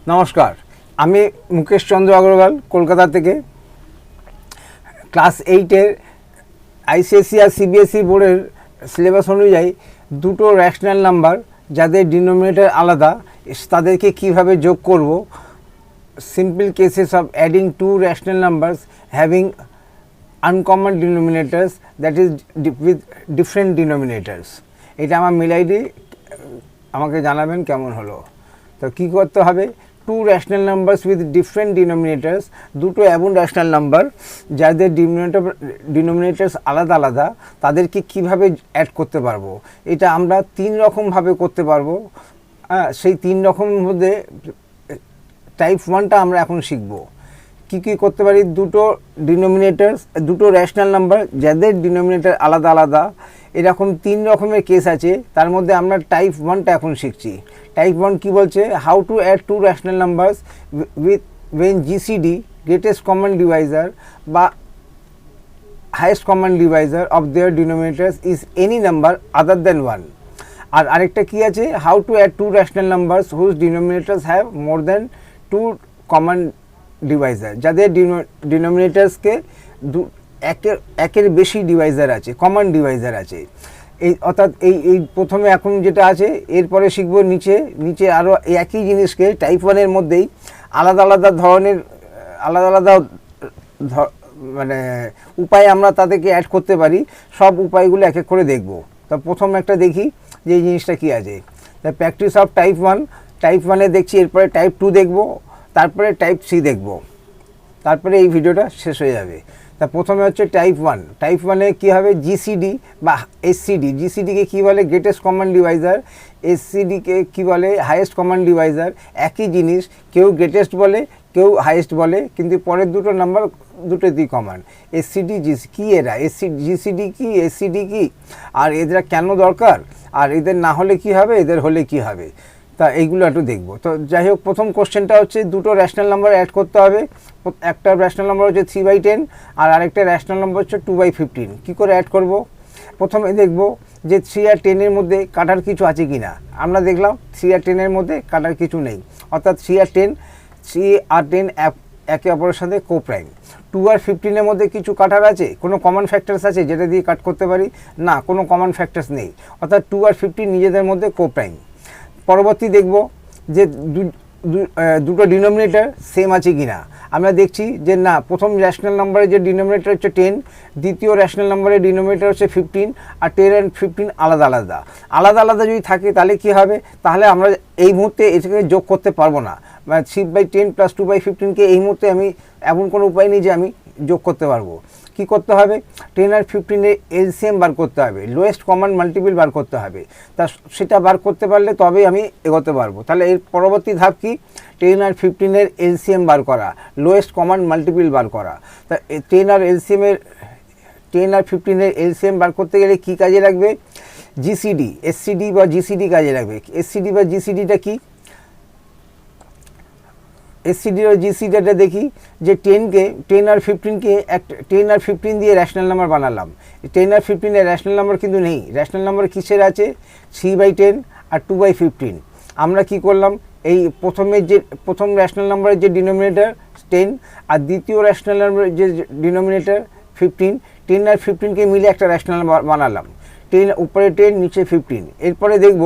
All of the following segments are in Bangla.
নমস্কার, আমি মুকেশ চন্দ্র अग्रवाल কলকাতা থেকে ক্লাস 8-এর আইসিএসসি আর সিবিএসই বোর্ডের সিলেবাস অনুযায়ী দুটো র্যাশনাল নাম্বার যাদের ডিনোমিনেটর আলাদা তাদেরকে কিভাবে যোগ করব। Simple cases of adding two rational numbers having uncommon denominators that is with different denominators. এটা আমার মেল আইডি, আমাকে জানাবেন কেমন হলো। তো কী করতে হবে, two rational numbers with different denominators, দুটো এমন র্যাশনাল নাম্বার যাদের ডিনোমিনেটরস আলাদা আলাদা তাদেরকে কিভাবে অ্যাড করতে পারবো। এটা আমরা তিন রকমভাবে করতে পারবো। সেই তিন রকমের মধ্যে টাইপ 1টা আমরা এখন শিখব। কী কী করতে পারি, দুটো র্যাশনাল নাম্বার যাদের ডিনোমিনেটর আলাদা আলাদা, এরকম তিন রকমের কেস আছে। তার মধ্যে আমরা টাইপ 1টা এখন শিখছি। টাইপ 1 কি বলছে, how to add two rational numbers with when GCD greatest common divisor বা highest common divisor of their denominators is any number other than 1। আর আরেকটা কি আছে, how to add two rational numbers whose denominators have more than 2 common divisor, যাদের ডিনোমিনেটরসকে একের বেশি ডিভাইজার আছে, কমন ডিভাইজার আছে। এই অর্থাৎ এই প্রথমে এখন যেটা আছে, এরপরে শিখব নিচে আরও একই জিনিসকে টাইপ 1-এর মধ্যেই আলাদা আলাদা ধরনের আলাদা মানে উপায়ে আমরা তাদেরকে অ্যাড করতে পারি। সব উপায়গুলো এক এক করে দেখব। তো প্রথম একটা দেখি যে এই জিনিসটা কী আছে। দ্য প্র্যাকটিস অফ টাইপ 1 দেখছি, এরপরে টাইপ 2 দেখব, তারপরে টাইপ 3 দেখব, তারপরে এই ভিডিওটা শেষ হয়ে যাবে। তা প্রথমে হচ্ছে টাইপ 1 কী হবে, জিসিডি বা এসসিডি। জিসিডিকে কী বলে, গ্রেটেস্ট কমন ডিভাইজার। এসসিডিকে কী বলে, হাইয়েস্ট কমন ডিভাইজার। একই জিনিস, কেউ গ্রেটেস্ট বলে কেউ হাইয়েস্ট বলে, কিন্তু পরের দুটো নাম্বার দুটোতেই কমন। এসসিডি জিসি কী, এরা জিসিডি কি এসসিডি কি, আর এদের কেন দরকার, আর এদের না হলে কি হবে, এদের হলে কি হবে, তা এইগুলো একটু দেখবো। তো যাই হোক, প্রথম কোশ্চেনটা হচ্ছে দুটো র্যাশনাল নাম্বার অ্যাড করতে হবে। একটা র্যাশনাল নাম্বার হচ্ছে 3/10 আর আরেকটা র্যাশনাল নাম্বার হচ্ছে 2/15। কী করে অ্যাড করব, প্রথমে দেখব যে 3 আর 10-এর মধ্যে কাটার কিছু আছে কি না। আমরা দেখলাম 3 আর 10-এর মধ্যে কাটার কিছু নেই, অর্থাৎ 3 আর 10 একে অপরের সাথে কোপ্রাইম। 2 আর 15-এর মধ্যে কিছু কাটার আছে, কোনো কমন ফ্যাক্টরস আছে যেটা দিয়ে কাট করতে পারি, না, কোনো কমন ফ্যাক্টরস নেই, অর্থাৎ 2 আর 15 নিজেদের মধ্যে কোপ্রাইম। পরবর্তী দেখব যে দুটো ডিনোমিনেটর সেম আছে কি না। আমরা দেখছি যে না, প্রথম র্যাশনাল নাম্বারের যে ডিনোমিনেটর হচ্ছে 10, দ্বিতীয় র্যাশনাল নাম্বারের ডিনোমিনেটর হচ্ছে 15, আর 10 আর 15 আলাদা আলাদা যদি থাকে তাহলে কি হবে, তাহলে আমরা এই মুহূর্তে এটাকে যোগ করতে পারবো না। 3/10 + 2/15কে এই মুহূর্তে আমি এমন কোনো উপায় নেই যে আমি যোগ করতে পারবো। কি করতে হবে, 10 আর 15-এর এলসিএম বার করতে হবে, লোয়েস্ট কমন মাল্টিপল বার করতে হবে। তা সেটা বার করতে পারলে তবেই আমি এগোতে পারবো। তাহলে এর পরবর্তী ধাপ কি, 10 আর 15-এর এলসিএম বার করা, লোয়েস্ট কমন মাল্টিপল বার করা। তা 10 আর 15-এর এলসিএম বার করতে গেলে কি কাজে লাগবে, জিসিডি, এসসিডি বা জিসিডি কাজে লাগবে। এসসিডি বা জিসিডিটা কি, এসসিডি ও জিসিডিটা দেখি যে 10 আর 15 দিয়ে র্যাশনাল নাম্বার বানালাম। 10 আর 15-এর র্যাশনাল নাম্বার কিন্তু নেই। র্যাশনাল নাম্বার কিসের আছে, 3/10 আর 2/15। আমরা কি করলাম, এই প্রথম র্যাশনাল নাম্বারের যে ডিনোমিনেটর 10 আর দ্বিতীয় র্যাশনাল নাম্বারের যে ডিনোমিনেটর 15, 10 আর 15কে মিলে একটা র্যাশনাল নাম্বার বানালাম। 10 উপরে 10 নিচে 15। এরপরে দেখব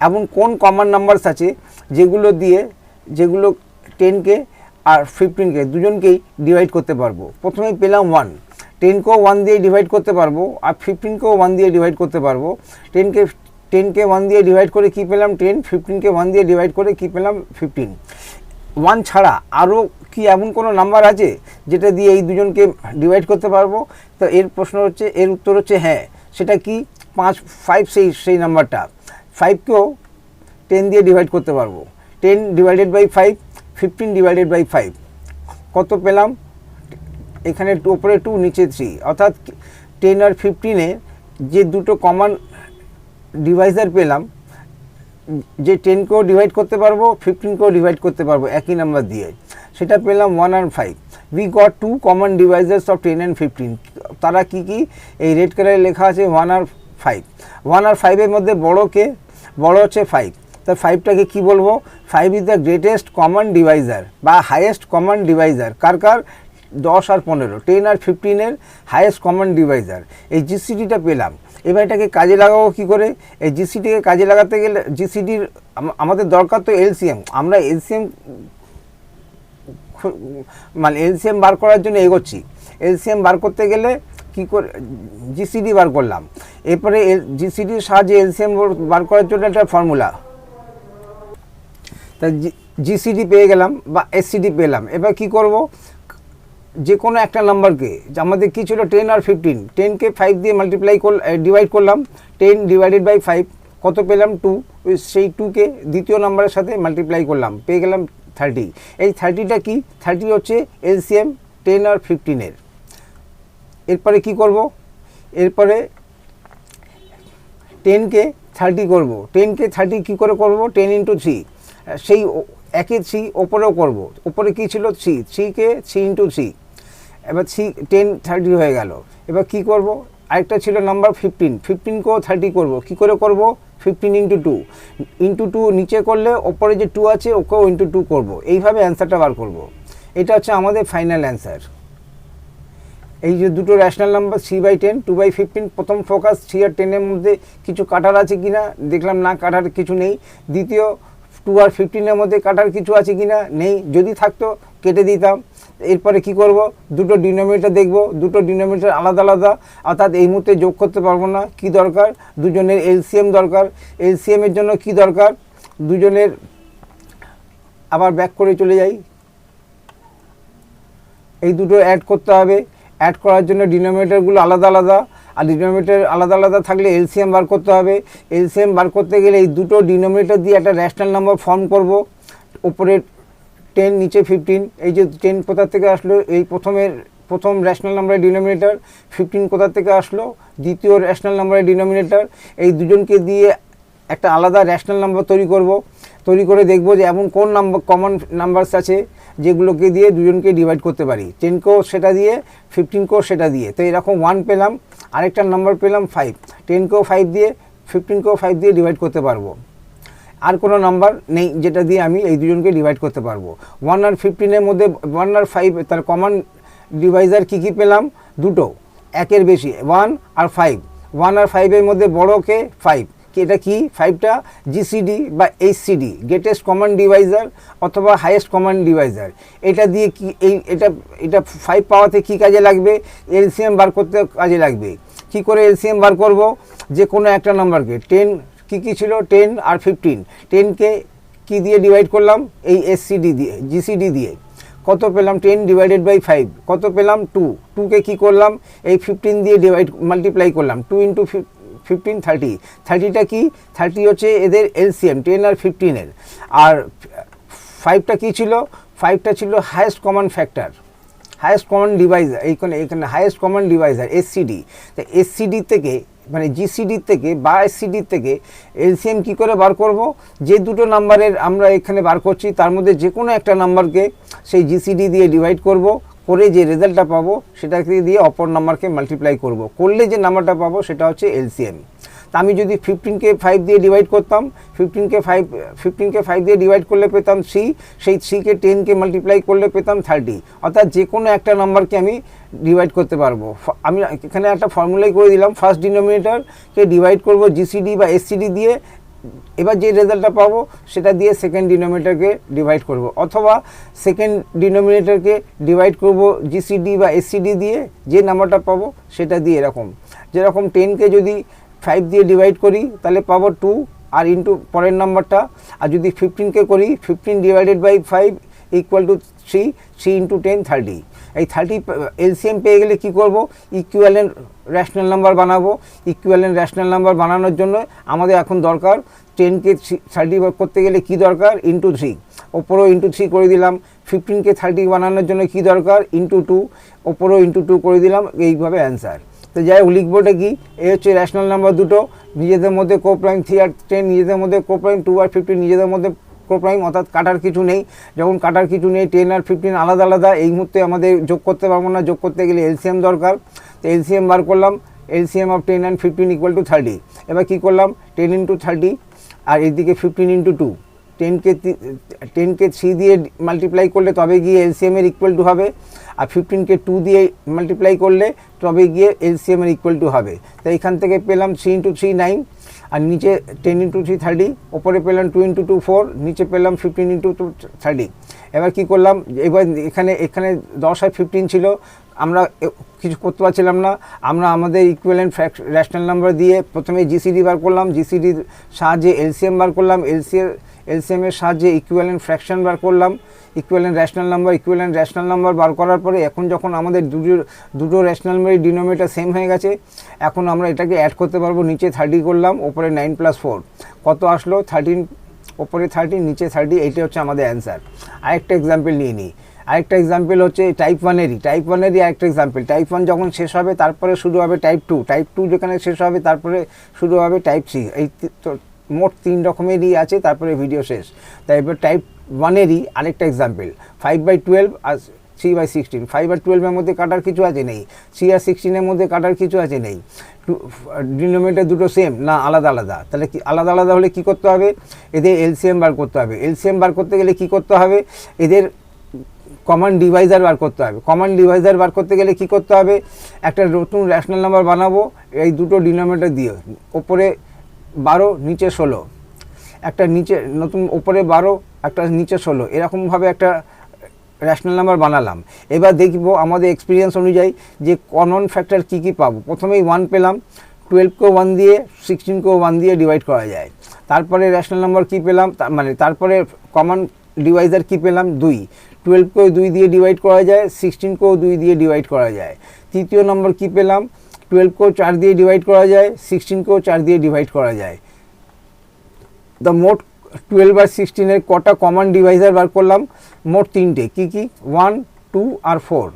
এমন কোন কমন নাম্বারস আছে যেগুলো 10কে আর 15কে দুজনকেই ডিভাইড করতে পারবো। প্রথমে পেলাম 1, 10কেও 1 দিয়ে ডিভাইড করতে পারবো, আর 15কেও 1 দিয়ে ডিভাইড করতে পারবো। 10কে 1 দিয়ে ডিভাইড করে কি পেলাম 10, 15কে 1 দিয়ে ডিভাইড করে কি পেলাম 15। 1 ছাড়া আরও কি এমন কোনো নাম্বার আছে যেটা দিয়ে এই দুজনকে ডিভাইড করতে পারবো। তো এর উত্তর হচ্ছে হ্যাঁ, সেটা কি, 5 সেই নাম্বারটা। 5কেও 10 দিয়ে ডিভাইড করতে পারবো। 10 ডিভাইডেড বাই 5, 15 ডিভাইডেড বাই 5, কত পেলাম, এখানে উপরে 2 নিচে 3, অর্থাৎ 10 আর 15-এ যে দুটো কমন ডিভাইজার পেলাম, যে 10কেও ডিভাইড করতে পারবো 15কেও ডিভাইড করতে পারবো একই নাম্বার দিয়ে, সেটা পেলাম 1 আর 5। We got 2 common divisors of 10 and 15। তারা কি এই রেড কালারে লেখা আছে 1 আর 5। 1 আর 5-এর মধ্যে বড় হচ্ছে 5। তা 5টাকে কী বলবো, 5 is the greatest common divisor বা হাইয়েস্ট কমন ডিভাইজার। কার কার? 10 আর 15, 10 আর 15-এর হাইয়েস্ট কমন ডিভাইজার। এই জিসিডিটা পেলাম, এবার এটাকে কাজে লাগাবো কী করে? এই জিসিডিকে কাজে লাগাতে গেলে জিসিডির আমাদের দরকার তো এলসিএম। আমরা এলসিএম মানে এলসিএম বার করার জন্য এগোচ্ছি। এলসিএম বার করতে গেলে কী করে? জিসিডি বার করলাম, এরপরে জিসিডির সাহায্যে এলসিএম বার করার জন্য একটা ফর্মুলা। তা জিসিডি পেয়ে গেলাম বা এসসিডি পেলাম। এবার কি করব? যে কোনো একটা নাম্বারকে, আমাদের কী ছিল 10 আর 15, 10কে 5 দিয়ে ডিভাইড করলাম, 10 ডিভাইডেড বাই 5 কত পেলাম? 2। সেই 2কে দ্বিতীয় নাম্বারের সাথে মাল্টিপ্লাই করলাম, পেয়ে গেলাম 30। এই 30টা কি? 30 হচ্ছে এলসিএম 10 আর 15-এর। এরপরে কি করব? এরপরে 10কে 30 করব। 10কে 30 কী করে করব? 10 ইন্টু 3, সেই একই 3 ওপরেও করব। ওপরে কী ছিল? 3কে 3 ইন্টু 3, এবার 10 30 হয়ে গেল। এবার কি করব? আরেকটা ছিল নাম্বার 15, 15কেও 30 করব। কী করে করব? 15 ইন্টু 2, ইন্টু 2 নিচে করলে ওপরে যে 2 আছে ওকেও ইন্টু 2 করব। এইভাবে অ্যান্সারটা বার করব। এটা হচ্ছে আমাদের ফাইনাল অ্যান্সার। এই যে দুটো র্যাশনাল নাম্বার 3/10, 2/15, প্রথম ফোকাস 3 আর 10-এর মধ্যে কিছু কাটার আছে কি না দেখলাম, না কাটার কিছু নেই। দ্বিতীয় 2 আর 15-এর মধ্যে কাটার কিছু আছে কি না, নেই। যদি থাকতো কেটে দিতাম। এরপরে কি করব? দুটো ডিনোমিনেটর দেখব, দুটো ডিনোমিনেটর আলাদা আলাদা, অর্থাৎ এই মুহূর্তে যোগ করতে পারবো না। কি দরকার? দুজনের এলসিএম দরকার। এলসিএমের জন্য কি দরকার? দুজনের, আবার ব্যাক করে চলে যাই, এই দুটো অ্যাড করতে হবে। অ্যাড করার জন্য ডিনোমিনেটরগুলো আলাদা আলাদা, আর ডিনোমিনেটর আলাদা আলাদা থাকলে এলসিএম বার করতে হবে। এলসিএম বার করতে গেলে এই দুটো ডিনোমিনেটর দিয়ে একটা র্যাশনাল নাম্বার ফর্ম করব। উপরে 10, নিচে 15। এই যে 10 কোথা থেকে আসলো? এই প্রথম র্যাশনাল নাম্বারের ডিনোমিনেটর। 15 কোথা থেকে আসলো? দ্বিতীয় র্যাশনাল নাম্বারের ডিনোমিনেটর। এই দুজনকে দিয়ে একটা আলাদা র্যাশনাল নাম্বার তৈরি করব। তৈরি করে দেখব যে এমন কোন নাম্বার কমন নাম্বারস আছে যেগুলোকে দিয়ে দুজনকে ডিভাইড করতে পারি। 10কেও সেটা দিয়ে, 15কেও সেটা দিয়ে। তো এরকম 1 পেলাম, আরেকটা নাম্বার পেলাম 5, 10কেও 5 দিয়ে, 15কেও 5 দিয়ে ডিভাইড করতে পারবো। আর কোনো নাম্বার নেই যেটা দিয়ে আমি এই দুজনকে ডিভাইড করতে পারবো। 1 আর 15-এর মধ্যে 1 আর 5 তার কমন ডিভাইজার কী কী পেলাম? দুটো, একের বেশি, 1 আর 5। 1 আর 5-এর মধ্যে বড়কে 5, এটা কি? 5টা জিসিডি বা এইচসিডি, গ্রেটেস্ট কমন ডিভাইজার অথবা হাইয়েস্ট কমন ডিভাইজার। এটা দিয়ে কি এটা 5 পাওয়াতে কি কাজে লাগবে? এলসিএম বার করতে কাজে লাগবে। কি করে এলসিএম বার করব? যে কোনো একটা নাম্বারকে 10 কী ছিল? 10 আর 15, 10কে কি দিয়ে ডিভাইড করলাম? এই এসসিডি দিয়ে, জিসিডি দিয়ে। কত পেলাম? 10 ডিভাইডেড বাই 5 কত পেলাম? 2। 2কে কী করলাম? এই 15 দিয়ে মাল্টিপ্লাই করলাম। 2 ইন্টু 15 30। 30টা কি? 30 হচ্ছে এদের এলসিএম 10 আর 15-এর। আর 5টা কী ছিল? 5টা ছিল highest common factor, highest common Deviser. এখানে হাইয়েস্ট কমন ডিভাইজার এসসিডি। তো এসসিডি থেকে মানে জিসিডির থেকে বা এসসিডির থেকে এলসিএম কী করে বার করব? যে দুটো নাম্বারের আমরা এখানে বার করছি তার মধ্যে যে কোনো একটা নাম্বারকে সেই জিসিডি দিয়ে ডিভাইড করব, করে যে রেজাল্টটা পাবো সেটাকে দিয়ে অপর নাম্বারকে মাল্টিপ্লাই করব, করলে যে নাম্বারটা পাবো সেটা হচ্ছে এলসিএম। তা আমি যদি 15কে 5 দিয়ে ডিভাইড করতাম, 15কে 5 দিয়ে ডিভাইড করলে পেতাম 3, সেই 3কে 10কে মাল্টিপ্লাই করলে পেতাম 30। অর্থাৎ যে কোনো একটা নাম্বারকে আমি ডিভাইড করতে পারবো। আমি এখানে একটা ফর্মুলাই করে দিলাম, ফার্স্ট ডিনোমিনেটরকে ডিভাইড করব জিসিডি বা এসসিডি দিয়ে, এবার যে রেজাল্টটা পাবো সেটা দিয়ে সেকেন্ড ডিনোমিনেটরকে ডিভাইড করব, অথবা সেকেন্ড ডিনোমিনেটরকে ডিভাইড করব জিসিডি বা এসসিডি দিয়ে, যে নাম্বারটা পাবো সেটা দিয়ে। এরকম যেরকম 10কে যদি 5 দিয়ে ডিভাইড করি তাহলে পাবো 2 আর ইন্টু পরের নাম্বারটা। আর যদি 15কে করি 15 divided by 5 equal to 3 into 10 30। এই 30 এলসিএম পেয়ে গেলে কি করব? ইকুইভ্যালেন্ট র্যাশনাল নাম্বার বানাবো। ইকুইভ্যালেন্ট র্যাশনাল নাম্বার বানানোর জন্য আমাদের এখন দরকার 10কে 30 করতে গেলে কি দরকার? ইন্টু 3, ওপরেও ইন্টু 3 করে দিলাম। 15কে 30 বানানোর জন্য কি দরকার? ইন্টু 2, ওপরেও ইন্টু 2 করে দিলাম। এইভাবে অ্যান্সার। তো যাই হোক, লিখবোটা কি? এই হচ্ছে র্যাশনাল নাম্বার দুটো, নিজেদের মধ্যে কোপ্রাইম। 3 আর 10 নিজেদের মধ্যে কোপ্রাইম, 2 আর 15 নিজেদের মধ্যে কোপ্রাইম, অর্থাৎ কাটার কিছু নেই। যখন কাটার কিছু নেই, 10 আর 15 আলাদা আলাদা, এই মুহূর্তে আমাদের যোগ করতে পারবো না। যোগ করতে গেলে এলসিএম দরকার। তো এলসিএম বার করলাম, LCM of 10 and 15 equal to 30। এবার কী করলাম? 10 ইন্টু 30 আর এইদিকে 15 × 2, 10কে 3 দিয়ে মাল্টিপ্লাই করলে তবে গিয়ে এলসিএমের ইকুয়াল টু হবে, আর 15কে 2 দিয়ে মাল্টিপ্লাই করলে তবে গিয়ে এলসিএমের ইকুয়াল টু হবে। তাই এখান থেকে পেলাম 3 × 3 9, আর নিচে 10 × 3 30, ওপরে পেলাম 2 × 2 4, নিচে পেলাম 15 × 2 30। এবার কি করলাম, এবার এখানে 10 আর 15 ছিল, আমরা কিছু করতে পারছিলাম না, আমরা আমাদের ইকুইভ্যালেন্ট রেশনাল নাম্বার দিয়ে প্রথমে জিসিডি বার করলাম, জিসিডির সাহায্যে এলসিএম বার করলাম, এলসিএমের সাহায্যে ইকুইভ্যালেন্ট ফ্র্যাকশন বার করলাম, ইকুইভ্যালেন্ট রেশনাল নাম্বার বার করার পরে এখন যখন আমাদের দুটো রেশনাল নাম্বারের ডিনোমিনেটর সেম হয়ে গেছে, এখন আমরা এটাকে অ্যাড করতে পারবো। নিচে 30 করলাম, ওপরে 9 + 4 কত আসলো 13, ওপরে 30 নিচে 30, এইটা হচ্ছে আমাদের অ্যান্সার। আরেকটা এক্সাম্পল নিয়ে নিই। আরেকটা এক্সাম্পল হচ্ছে টাইপ ওয়ানেরই আরেকটা এক্সাম্পল। টাইপ 1 যখন শেষ হবে তারপরে শুরু হবে টাইপ 2, টাইপ 2 যেখানে শেষ হবে তারপরে শুরু হবে টাইপ 3। এই মোট 3 রকমেরই আছে, তারপরে ভিডিও শেষ। তাই এবার টাইপ 1এরই আরেকটা এক্সাম্পল, 5/12 আর 3/16। 5 আর 12-এর মধ্যে কাটার কিছু আছে নেই, 3 আর 16-এর মধ্যে কাটার কিছু আছে নেই। ডিনোমিনেটর দুটো সেম না, আলাদা আলাদা। তাহলে কি আলাদা আলাদা হলে কি করতে হবে, এদের এলসিএম বার করতে হবে। এলসিএম বার করতে গেলে কি করতে হবে, এদের কমন ডিভাইজার বার করতে হবে। কমন ডিভাইজার বার করতে গেলে কি করতে হবে, একটা নতুন রেশনাল নাম্বার বানাবো এই দুটো ডিনোমিনেটর দিয়ে, ওপরে 12 নিচে 16, একটা নিচে নতুন ওপরে 12 একটা নিচে 16, এরকমভাবে একটা রেশনাল নাম্বার বানালাম। এবার দেখব আমাদের এক্সপিরিয়েন্স অনুযায়ী যে কমন ফ্যাক্টর কী কী পাবো। প্রথমেই 1 পেলাম, 12কেও 1 দিয়ে 16কেও 1 দিয়ে ডিভাইড করা যায়। তারপরে রেশনাল নাম্বার কী পেলাম, তারপরে কমন ডিভাইজার কী পেলাম 2, 12কেও 2 দিয়ে ডিভাইড করা যায়, 16কেও 2 দিয়ে ডিভাইড করা যায়। তৃতীয় নম্বর কী পেলাম, 12কেও 4 দিয়ে ডিভাইড করা যায়, 16কেও 4 দিয়ে ডিভাইড করা যায়। দ্য মোট 12 আর 16-এর কটা কমন ডিভাইজার বার করলাম, মোট 3টে। কী কী, 1, 2 আর 4,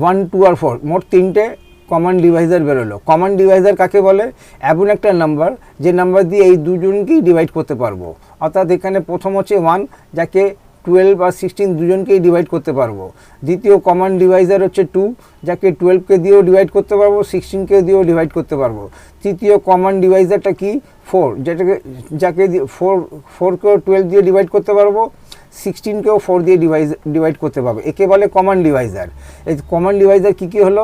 1, 2 আর 4, মোট 3টে কমন ডিভাইজার বেরোলো। কমন ডিভাইজার কাকে বলে, এমন একটা নাম্বার যে নাম্বার দিয়ে এই দুজনকেই ডিভাইড করতে পারবো। অর্থাৎ এখানে প্রথম হচ্ছে 1, যাকে 12 আর 16 দুজনকেই ডিভাইড করতে পারবো। দ্বিতীয় কমন ডিভাইজার হচ্ছে 2, যাকে 12কে দিয়েও ডিভাইড করতে পারবো, 16কে দিয়েও ডিভাইড করতে পারবো। তৃতীয় কমন ডিভাইজারটা কি, 4, যাকে 4কেও 12 দিয়ে ডিভাইড করতে পারবো, 16কেও 4 দিয়ে ডিভাইড করতে পারবো। একে বলে কমন ডিভাইজার। এই কমন ডিভাইজার কী কী হলো,